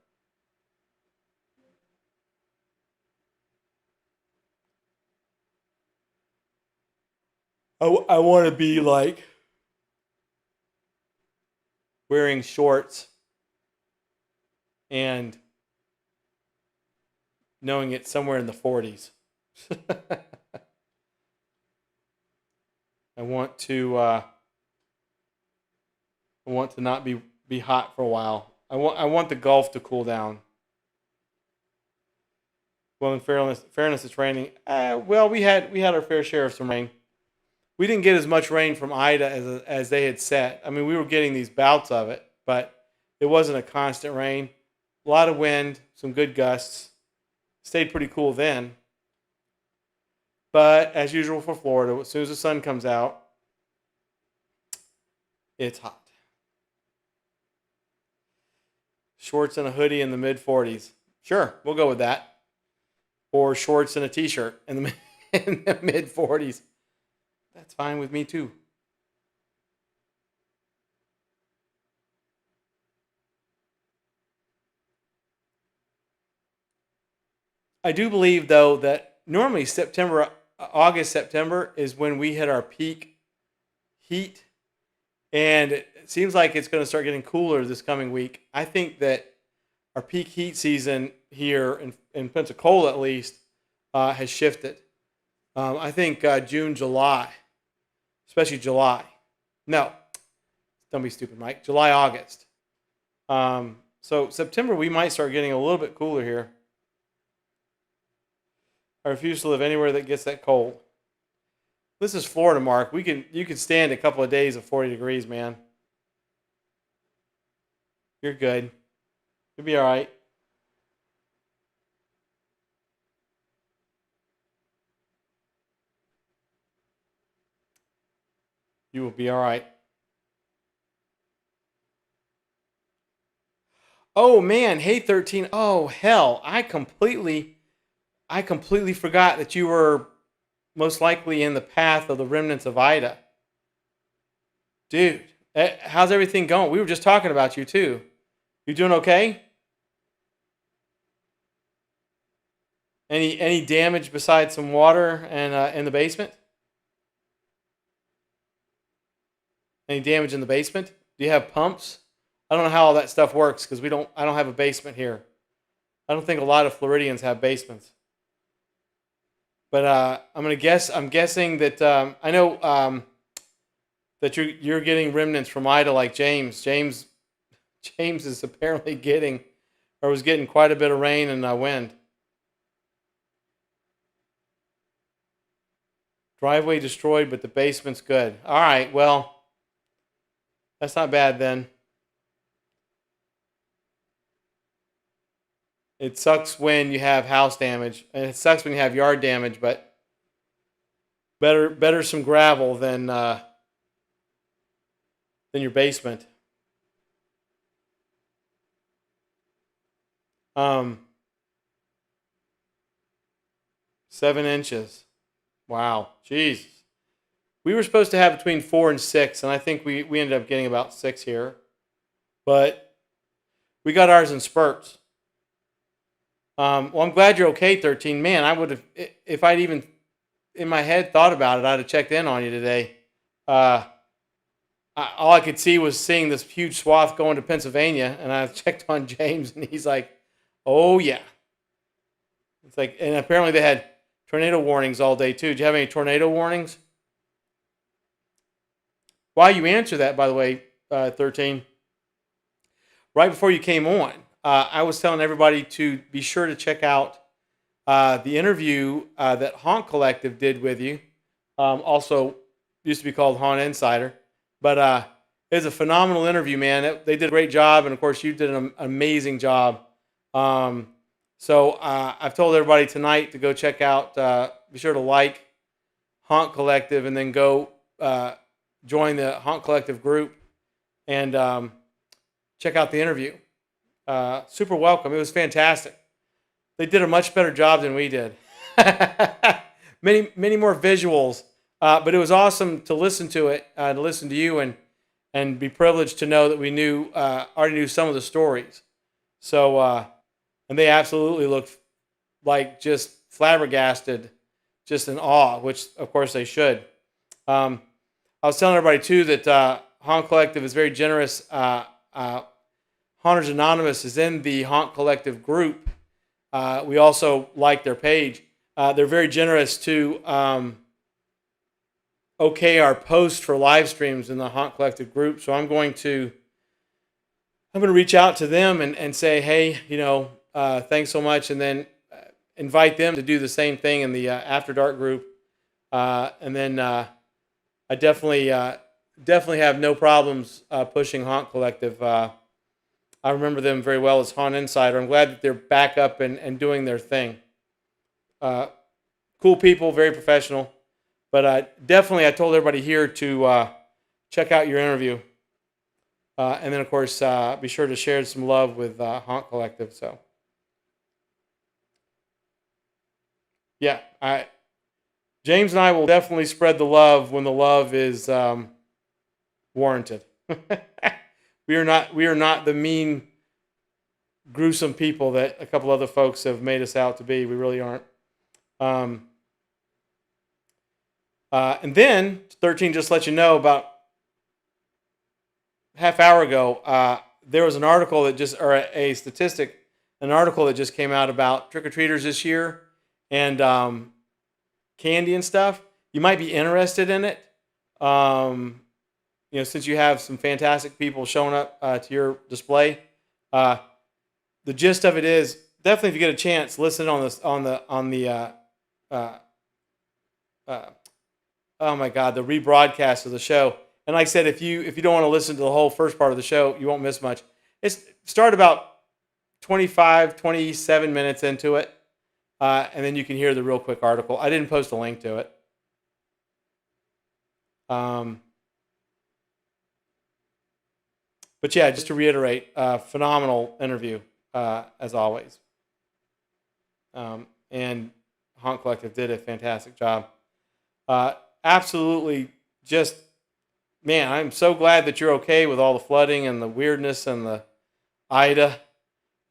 I want to be like wearing shorts and knowing it's somewhere in the 40s. I want to not be hot for a while. I want the Gulf to cool down. Well, in fairness, it's raining. Well, we had our fair share of some rain. We didn't get as much rain from Ida as they had set. I mean, we were getting these bouts of it, but it wasn't a constant rain. A lot of wind, some good gusts. Stayed pretty cool then. But as usual for Florida, as soon as the sun comes out, it's hot. Shorts and a hoodie in the mid 40s. Sure, we'll go with that. Or shorts and a t-shirt in the mid 40s. That's fine with me too. I do believe though that normally August, September is when we hit our peak heat, and it seems like it's going to start getting cooler this coming week. I think that our peak heat season here in Pensacola, at least, has shifted. I think June, July, especially July. No, don't be stupid, Mike. July, August. So September, we might start getting a little bit cooler here. I refuse to live anywhere that gets that cold. This is Florida, Mark. You can stand a couple of days of 40 degrees, man. You're good. You'll be all right. You will be all right. Oh man, hey 13. Oh hell, I completely forgot that you were most likely in the path of the remnants of Ida. Dude, how's everything going? We were just talking about you too. You doing okay? Any damage besides some water and in the basement? Any damage in the basement? Do you have pumps? I don't know how all that stuff works because I don't have a basement here. I don't think a lot of Floridians have basements. But I'm guessing that I know that you're getting remnants from Ida like James. James is apparently getting, or was getting, quite a bit of rain and wind. Driveway destroyed, but the basement's good. All right, well, that's not bad then. It sucks when you have house damage, and it sucks when you have yard damage, but better some gravel than your basement. 7 inches. Wow, jeez. We were supposed to have between 4 and 6, and I think we ended up getting about 6 here. But we got ours in spurts. Well, I'm glad you're okay, 13. Man, I would have, if I'd even in my head thought about it, I'd have checked in on you today. All I could see was seeing this huge swath going to Pennsylvania, and I checked on James, and he's like, "Oh yeah." It's like, and apparently they had tornado warnings all day too. Did you have any tornado warnings? While you answer that, by the way, 13, right before you came on, I was telling everybody to be sure to check out the interview that Haunt Collective did with you. Also used to be called Haunt Insider. But it was a phenomenal interview, man. They did a great job, and of course, you did an amazing job. So I've told everybody tonight to go check out, be sure to like Haunt Collective, and then go join the Haunt Collective group and check out the interview. Super welcome. It was fantastic. They did a much better job than we did. Many more visuals. But it was awesome to listen to it, to listen to you, and be privileged to know that we already knew some of the stories. So, and they absolutely looked like just flabbergasted, just in awe, which of course they should. I was telling everybody too that Haunt Collective is very generous. Haunters Anonymous is in the Haunt Collective group. We also like their page. They're very generous to okay our post for live streams in the Haunt Collective group. So I'm going to reach out to them and say, hey, thanks so much, and then invite them to do the same thing in the After Dark group. And then I definitely have no problems pushing Haunt Collective. I remember them very well as Haunt Insider. I'm glad that they're back up and doing their thing. Cool people, very professional. But definitely, I told everybody here to check out your interview. And then, of course, be sure to share some love with Haunt Collective. So, yeah, James and I will definitely spread the love when the love is warranted. We are not the mean, gruesome people that a couple other folks have made us out to be. We really aren't. And then 13, just let you know, about half hour ago, there was an article that a statistic, an article that just came out about trick-or-treaters this year and candy and stuff. You might be interested in it. Since you have some fantastic people showing up to your display. The gist of it is, definitely if you get a chance, listen on the oh my God, the rebroadcast of the show. And like I said, if you don't want to listen to the whole first part of the show, you won't miss much. Start about 27 minutes into it, and then you can hear the real quick article. I didn't post a link to it. But yeah, just to reiterate, phenomenal interview, as always. And Haunt Collective did a fantastic job. Absolutely, just, man, I'm so glad that you're okay with all the flooding and the weirdness and the Ida.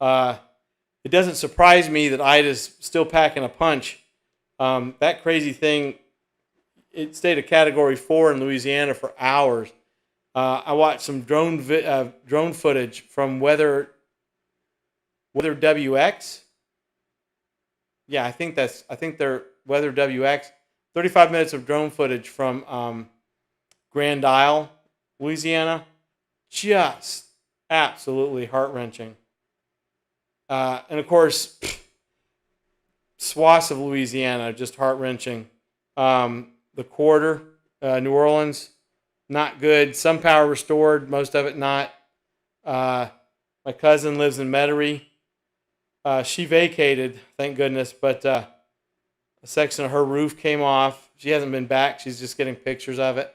It doesn't surprise me that Ida's still packing a punch. That crazy thing, it stayed a Category 4 in Louisiana for hours. I watched some drone footage from Weather WX. Yeah, I think they're Weather WX. 35 minutes of drone footage from Grand Isle, Louisiana, just absolutely heart-wrenching. And of course, swaths of Louisiana, just heart-wrenching. The Quarter, New Orleans, not good. Some power restored, most of it not. My cousin lives in Metairie. She vacated, thank goodness, but a section of her roof came off. She hasn't been back. She's just getting pictures of it.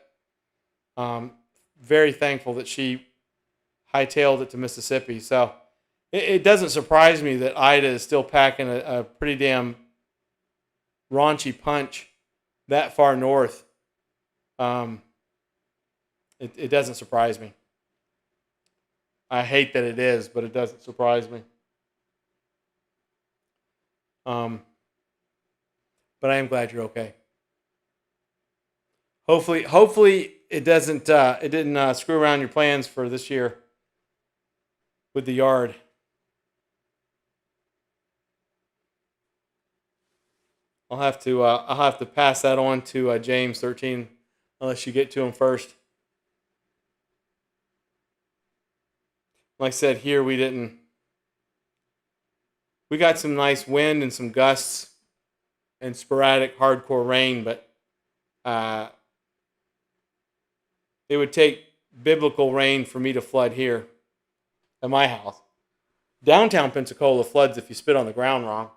Very thankful that she hightailed it to Mississippi. So it doesn't surprise me that Ida is still packing a pretty damn raunchy punch that far north. It doesn't surprise me. I hate that it is, but it doesn't surprise me. But I am glad you're okay. Hopefully it didn't screw around your plans for this year with the yard. I'll have to pass that on to James 13, unless you get to him first. Like I said, here we got some nice wind and some gusts and sporadic hardcore rain, but it would take biblical rain for me to flood here at my house. Downtown Pensacola floods if you spit on the ground wrong.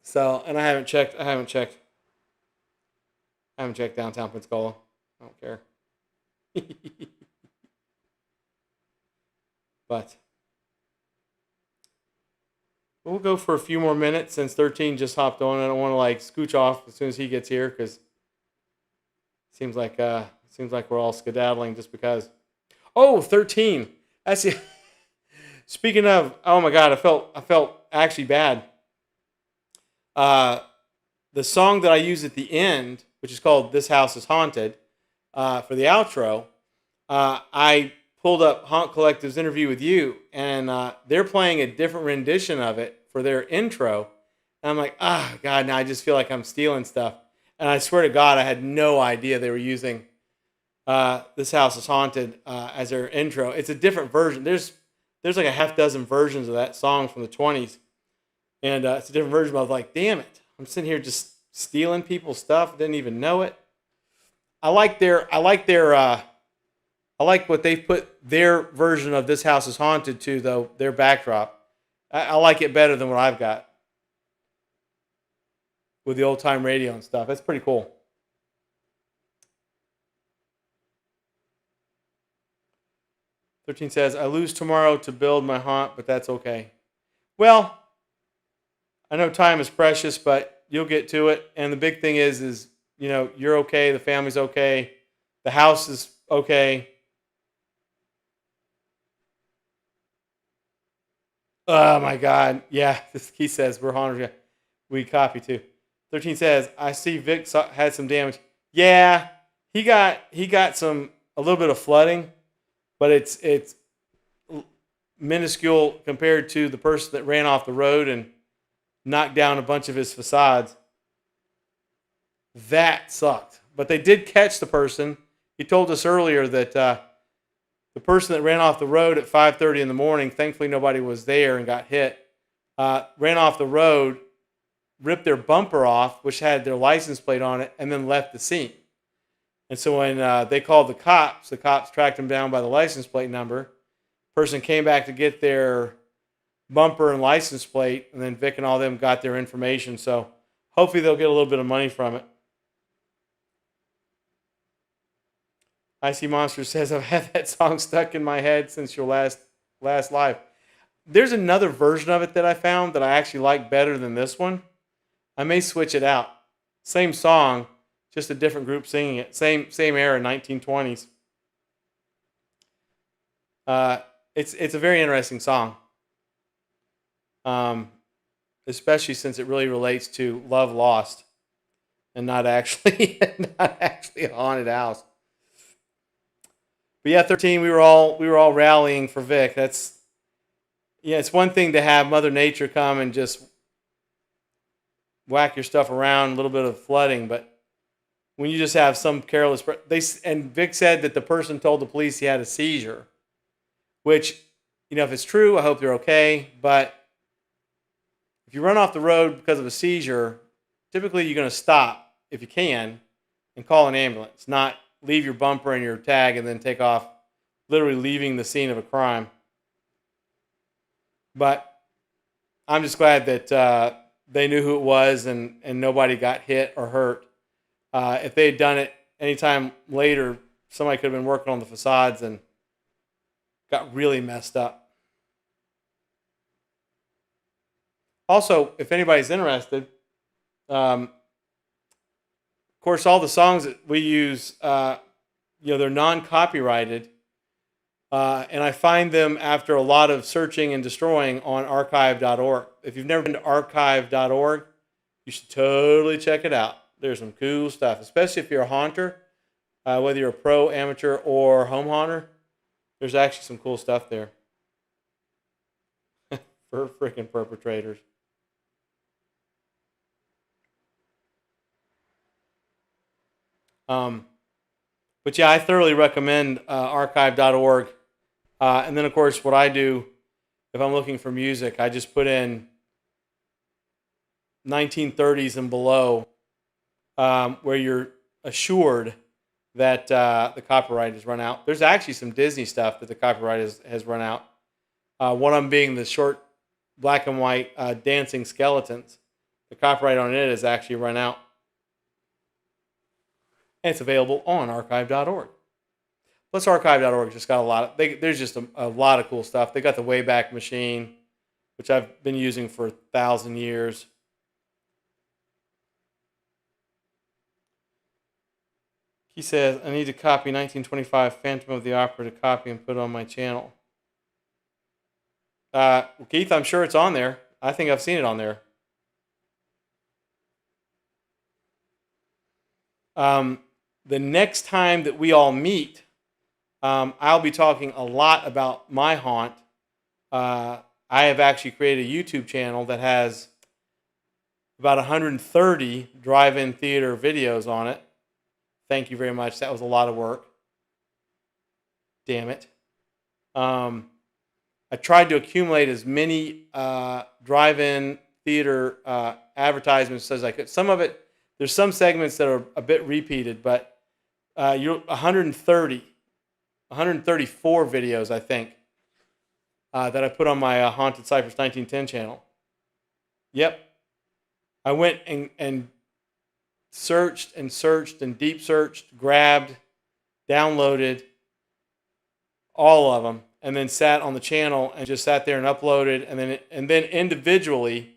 So, and I haven't checked downtown Pensacola. I don't care. But we'll go for a few more minutes since 13 just hopped on. I don't want to scooch off as soon as he gets here because it seems like we're all skedaddling just because. Oh, 13. That's it. Speaking of, oh my God, I felt actually bad. The song that I use at the end, which is called "This House Is Haunted," for the outro, I pulled up Haunt Collective's interview with you, and they're playing a different rendition of it for their intro. And I'm like, God, now I just feel like I'm stealing stuff. And I swear to God, I had no idea they were using "This House Is Haunted" as their intro. It's a different version. There's like a half dozen versions of that song from the 20s. And it's a different version, but I was like, damn it. I'm sitting here just stealing people's stuff. Didn't even know it. I like what they've put their version of "This House Is Haunted" to, though, their backdrop. I like it better than what I've got with the old time radio and stuff. That's pretty cool. "13 says, I lose tomorrow to build my haunt, but that's okay. Well, I know time is precious, but you'll get to it. And the big thing is you're okay. The family's okay. The house is okay. Oh my God. Yeah. He says we're haunted. We copy too. 13 says, I see Vic had some damage. Yeah. He got a little bit of flooding, but it's minuscule compared to the person that ran off the road and knocked down a bunch of his facades. That sucked. But they did catch the person. He told us earlier that the person that ran off the road at 5:30 in the morning, thankfully nobody was there and got hit, ran off the road, ripped their bumper off, which had their license plate on it, and then left the scene. And so when they called the cops tracked them down by the license plate number. Person came back to get their bumper and license plate, and then Vic and all them got their information. So hopefully they'll get a little bit of money from it. Icy Monster says, I've had that song stuck in my head since your last live. There's another version of it that I found that I actually like better than this one. I may switch it out. Same song, just a different group singing it. Same era, 1920s. It's a very interesting song. Especially since it really relates to love lost and not actually a haunted house. But yeah, 13, we were all rallying for Vic. It's one thing to have Mother Nature come and just whack your stuff around, a little bit of flooding, but when you just have some careless. And Vic said that the person told the police he had a seizure, which, if it's true, I hope they're okay. But if you run off the road because of a seizure, typically you're going to stop if you can and call an ambulance, not leave your bumper and your tag and then take off, literally leaving the scene of a crime. But I'm just glad that they knew who it was and nobody got hit or hurt. If they had done it anytime later, somebody could have been working on the facades and got really messed up. Also, if anybody's interested, of course, all the songs that we use, they're non-copyrighted. And I find them after a lot of searching and destroying on archive.org. If you've never been to archive.org, you should totally check it out. There's some cool stuff, especially if you're a haunter, whether you're a pro, amateur, or home haunter. There's actually some cool stuff there for freaking perpetrators. But yeah, I thoroughly recommend archive.org. And then, of course, what I do if I'm looking for music, I just put in 1930s and below, where you're assured that the copyright has run out. There's actually some Disney stuff that the copyright has run out. One of them being the short black and white dancing skeletons. The copyright on it has actually run out. And it's available on archive.org. Plus, archive.org just got a lot of, there's just a lot of cool stuff. They got the Wayback Machine, which I've been using for 1,000 years. He says, I need to copy 1925 Phantom of the Opera to copy and put it on my channel. Keith, I'm sure it's on there. I think I've seen it on there. The next time that we all meet, I'll be talking a lot about my haunt. I have actually created a YouTube channel that has about 130 drive-in theater videos on it. Thank you very much. That was a lot of work. Damn it. I tried to accumulate as many drive-in theater advertisements as I could. Some of it, there's some segments that are a bit repeated, but you're 134 videos, I think, that I put on my Haunted Cypress 1910 channel. Yep. I went and searched and searched and deep searched, grabbed, downloaded all of them, and then sat on the channel and just sat there and uploaded, and then individually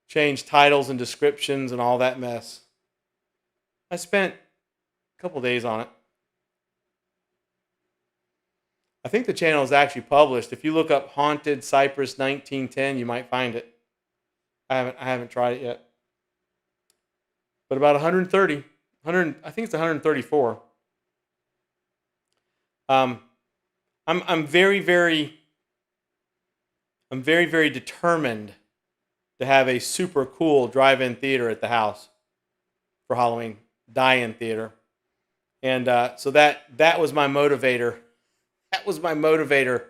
changed titles and descriptions and all that mess. I spent a couple days on it. I think the channel is actually published. If you look up Haunted Cypress 1910, you might find it. I haven't tried it yet. But about 130, I think it's 134. I'm very, very determined to have a super cool drive-in theater at the house for Halloween, die-in theater. And so that was my motivator. That was my motivator.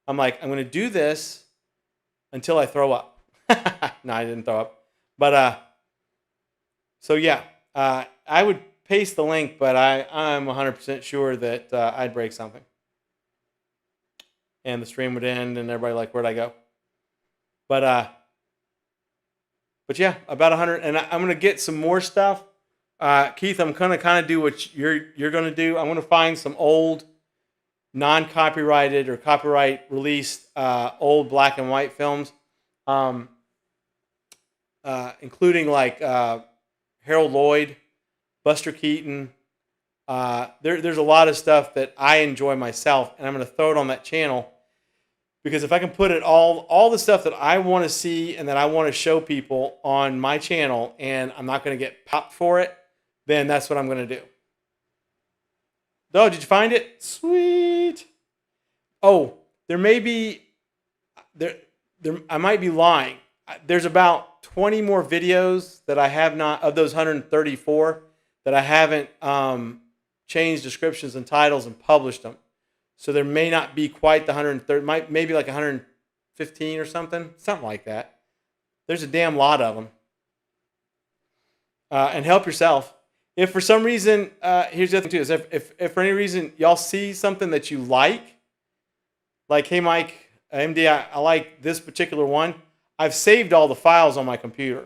I'm like, I'm going to do this until I throw up. No, I didn't throw up. But so yeah, I would paste the link, but I'm 100% sure that I'd break something. And the stream would end and everybody like, where'd I go? But yeah, about 100. And I'm going to get some more stuff. Keith, I'm going to kind of do what you're going to do. I'm going to find some old non-copyrighted or copyright released old black and white films, including like Harold Lloyd, Buster Keaton. There's a lot of stuff that I enjoy myself, and I'm going to throw it on that channel because if I can put it all the stuff that I want to see and that I want to show people on my channel, and I'm not going to get popped for it, then that's what I'm going to do. Oh, did you find it? Sweet. Oh, there may be there. I might be lying. There's about 20 more videos that I have not, of those 134, that I haven't changed descriptions and titles and published them. So there may not be quite the 130, maybe like 115 or something like that. There's a damn lot of them. And help yourself. If for some reason, here's the other thing too, is if for any reason y'all see something that you like, hey Mike, MD, I like this particular one, I've saved all the files on my computer.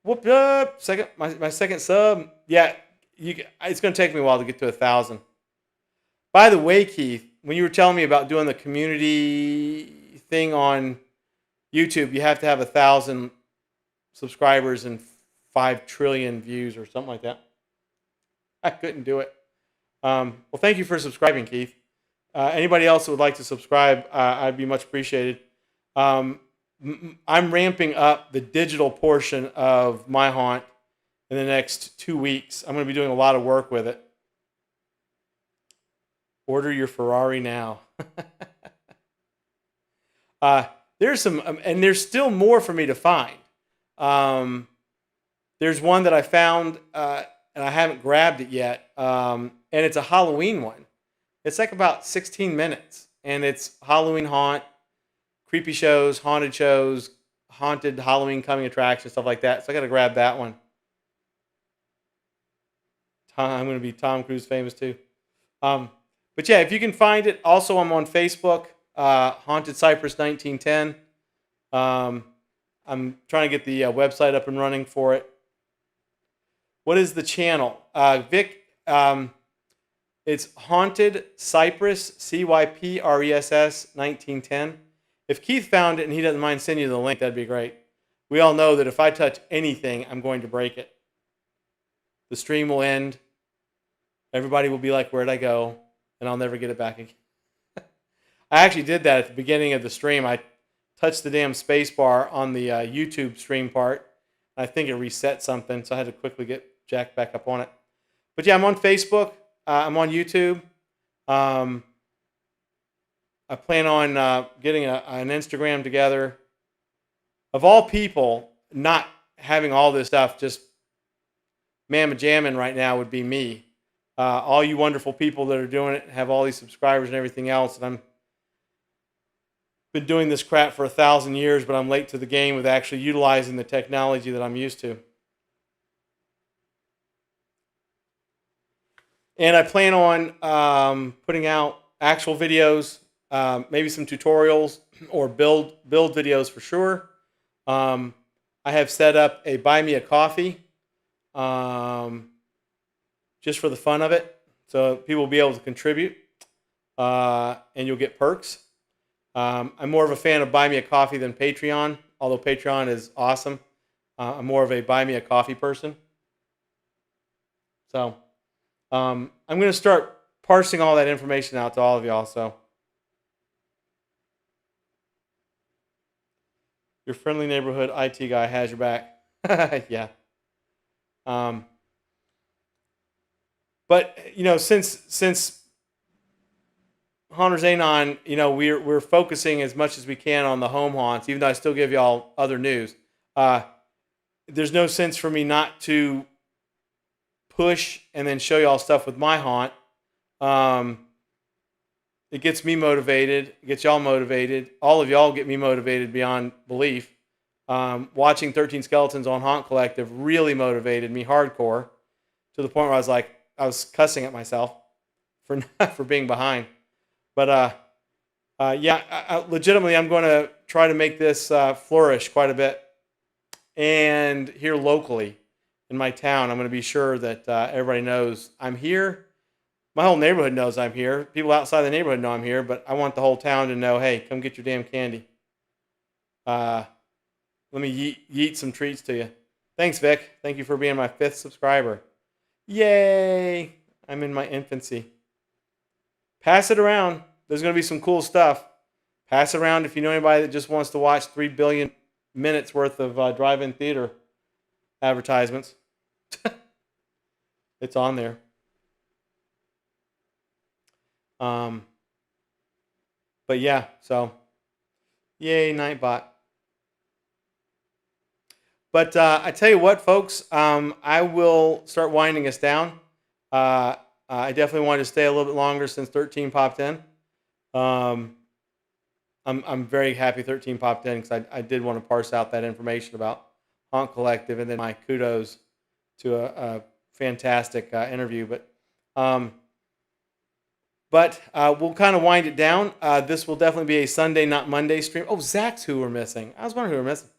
Whoop up, my second sub. Yeah, it's going to take me a while to get to 1,000. By the way, Keith, when you were telling me about doing the community thing on YouTube, you have to have 1,000 subscribers and 5 trillion views or something like that. I couldn't do it. Well, thank you for subscribing, Keith. Anybody else that would like to subscribe, I'd be much appreciated. I'm ramping up the digital portion of My Haunt in the next 2 weeks. I'm going to be doing a lot of work with it. Order your Ferrari now. There's some, and there's still more for me to find. There's one that I found, and I haven't grabbed it yet, and it's a Halloween one. It's like about 16 minutes, and it's Halloween haunt, creepy shows, haunted Halloween coming attractions, stuff like that. So I got to grab that one. I'm going to be Tom Cruise famous too. But yeah, if you can find it. Also, I'm on Facebook, Haunted Cypress 1910. I'm trying to get the website up and running for it. What is the channel? Vic, it's Haunted Cypress, CYPRESS 1910. If Keith found it and he doesn't mind sending you the link, that'd be great. We all know that if I touch anything, I'm going to break it. The stream will end. Everybody will be like, where'd I go? And I'll never get it back again. I actually did that at the beginning of the stream. I touched the damn space bar on the YouTube stream part. I think it reset something, so I had to quickly get Jack back up on it. But yeah, I'm on Facebook. I'm on YouTube. I plan on getting an Instagram together. Of all people, not having all this stuff just mamma-jamming right now would be me. All you wonderful people that are doing it, have all these subscribers and everything else, and I'm been doing this crap for 1,000 years, but I'm late to the game with actually utilizing the technology that I'm used to. And I plan on putting out actual videos, maybe some tutorials or build videos for sure. I have set up a Buy Me a Coffee just for the fun of it. So people will be able to contribute and you'll get perks. I'm more of a fan of Buy Me a Coffee than Patreon, although Patreon is awesome. I'm more of a Buy Me a Coffee person. So I'm going to start parsing all that information out to all of y'all. So your friendly neighborhood IT guy has your back. Yeah. But you know, since Haunters Anon, you know, we're focusing as much as we can on the home haunts, even though I still give y'all other news. There's no sense for me not to push and then show y'all stuff with my haunt. It gets me motivated. It gets y'all motivated. All of y'all get me motivated beyond belief. Watching 13 Skeletons on Haunt Collective really motivated me hardcore to the point where I was cussing at myself for being behind. But yeah, legitimately, I'm going to try to make this flourish quite a bit. And here locally in my town, I'm going to be sure that everybody knows I'm here. My whole neighborhood knows I'm here. People outside the neighborhood know I'm here, but I want the whole town to know, hey, come get your damn candy. Let me yeet some treats to you. Thanks, Vic. Thank you for being my 5th subscriber. Yay! I'm in my infancy. Pass it around. There's going to be some cool stuff. Pass it around if you know anybody that just wants to watch 3 billion minutes worth of drive-in theater advertisements. It's on there. But yeah, so yay, Nightbot. But I tell you what, folks, I will start winding us down. I definitely wanted to stay a little bit longer since 13 popped in. I'm very happy 13 popped in because I did want to parse out that information about Honk Collective, and then my kudos to a fantastic interview. But we'll kind of wind it down. This will definitely be a Sunday, not Monday stream. Oh, Zach's who we're missing. I was wondering who we're missing.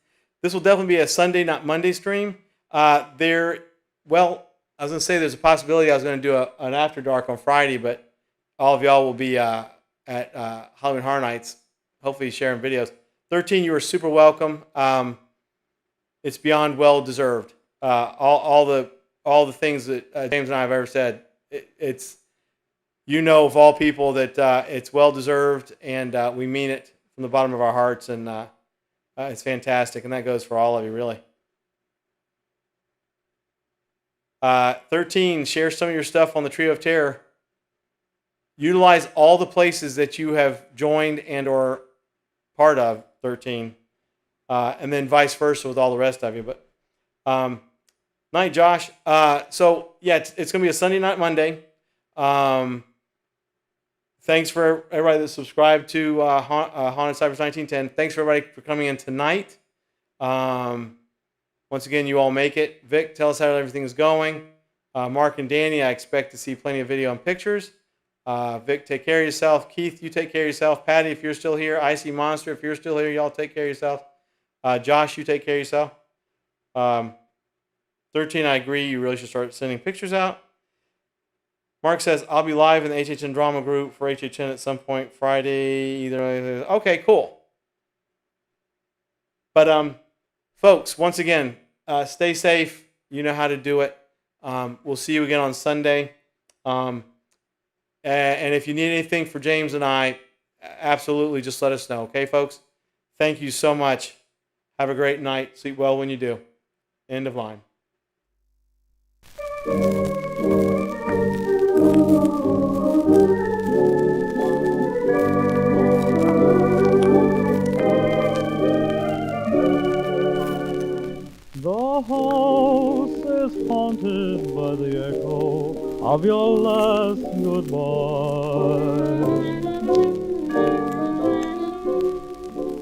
This will definitely be a Sunday, not Monday stream. Well, I was going to say there's a possibility I was going to do an After Dark on Friday, but all of y'all will be at Halloween Horror Nights, hopefully sharing videos. 13, you are super welcome. It's beyond well deserved. All the things that James and I have ever said, it's, of all people that it's well deserved, and we mean it from the bottom of our hearts, and it's fantastic, and that goes for all of you, really. 13, share some of your stuff on the Trio of Terror. Utilize all the places that you have joined and or part of, 13. And then vice versa with all the rest of you. But night, Josh. So, yeah, it's going to be a Sunday, not Monday. Thanks for everybody that subscribed to Haunted Cyphers 1910. Thanks for everybody for coming in tonight. Once again, you all make it. Vic, tell us how everything is going. Mark and Danny, I expect to see plenty of video and pictures. Vic, take care of yourself. Keith, you take care of yourself. Patty, if you're still here. Icy Monster, if you're still here, y'all take care of yourself. Josh, you take care of yourself. 13, I agree. You really should start sending pictures out. Mark says, I'll be live in the HHN drama group for HHN at some point Friday. Okay, cool. But, folks, once again, stay safe. You know how to do it. We'll see you again on Sunday. And if you need anything for James and I, absolutely just let us know. Okay, folks? Thank you so much. Have a great night. Sleep well when you do. End of line. The house is haunted by the echo of your last goodbye.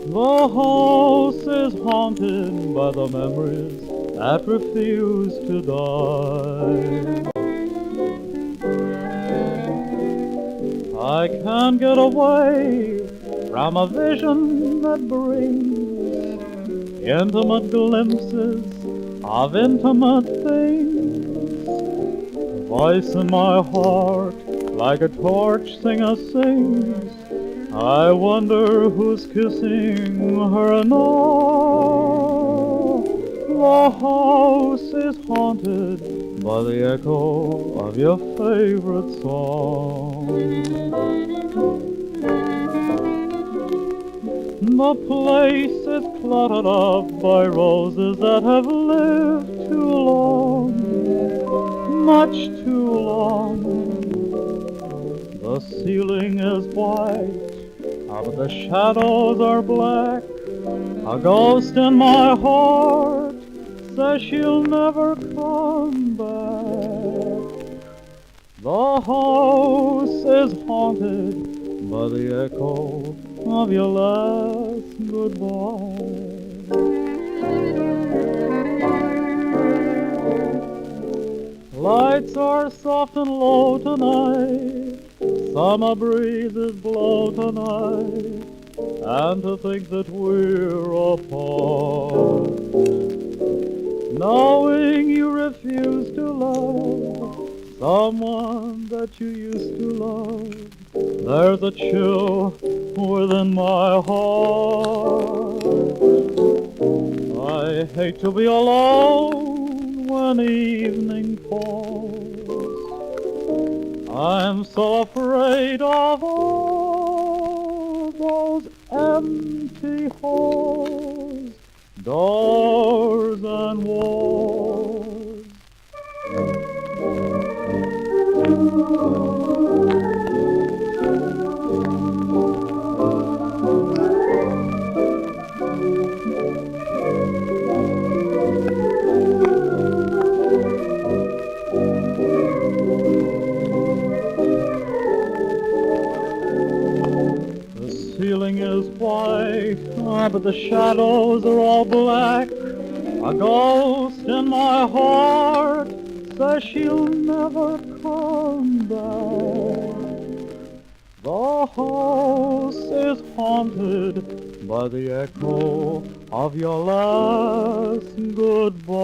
The house is haunted by the memories that refuse to die. I can't get away from a vision that brings intimate glimpses of intimate things. A voice in my heart, like a torch singer sings. I wonder who's kissing her now. The house is haunted by the echo of your favorite song. The place is cluttered up by roses that have lived too long, much too long. The ceiling is white, but the shadows are black. A ghost in my heart says she'll never come back. The house is haunted by the echo of your last goodbye. Lights are soft and low tonight, summer breezes blow tonight, and to think that we're apart. Knowing you refuse to love someone that you used to love, there's a chill within my heart. I hate to be alone when evening falls. I'm so afraid of all those empty halls, doors and walls. but the shadows are all black. A ghost in my heart says she'll never come back. The house is haunted by the echo of your last goodbye.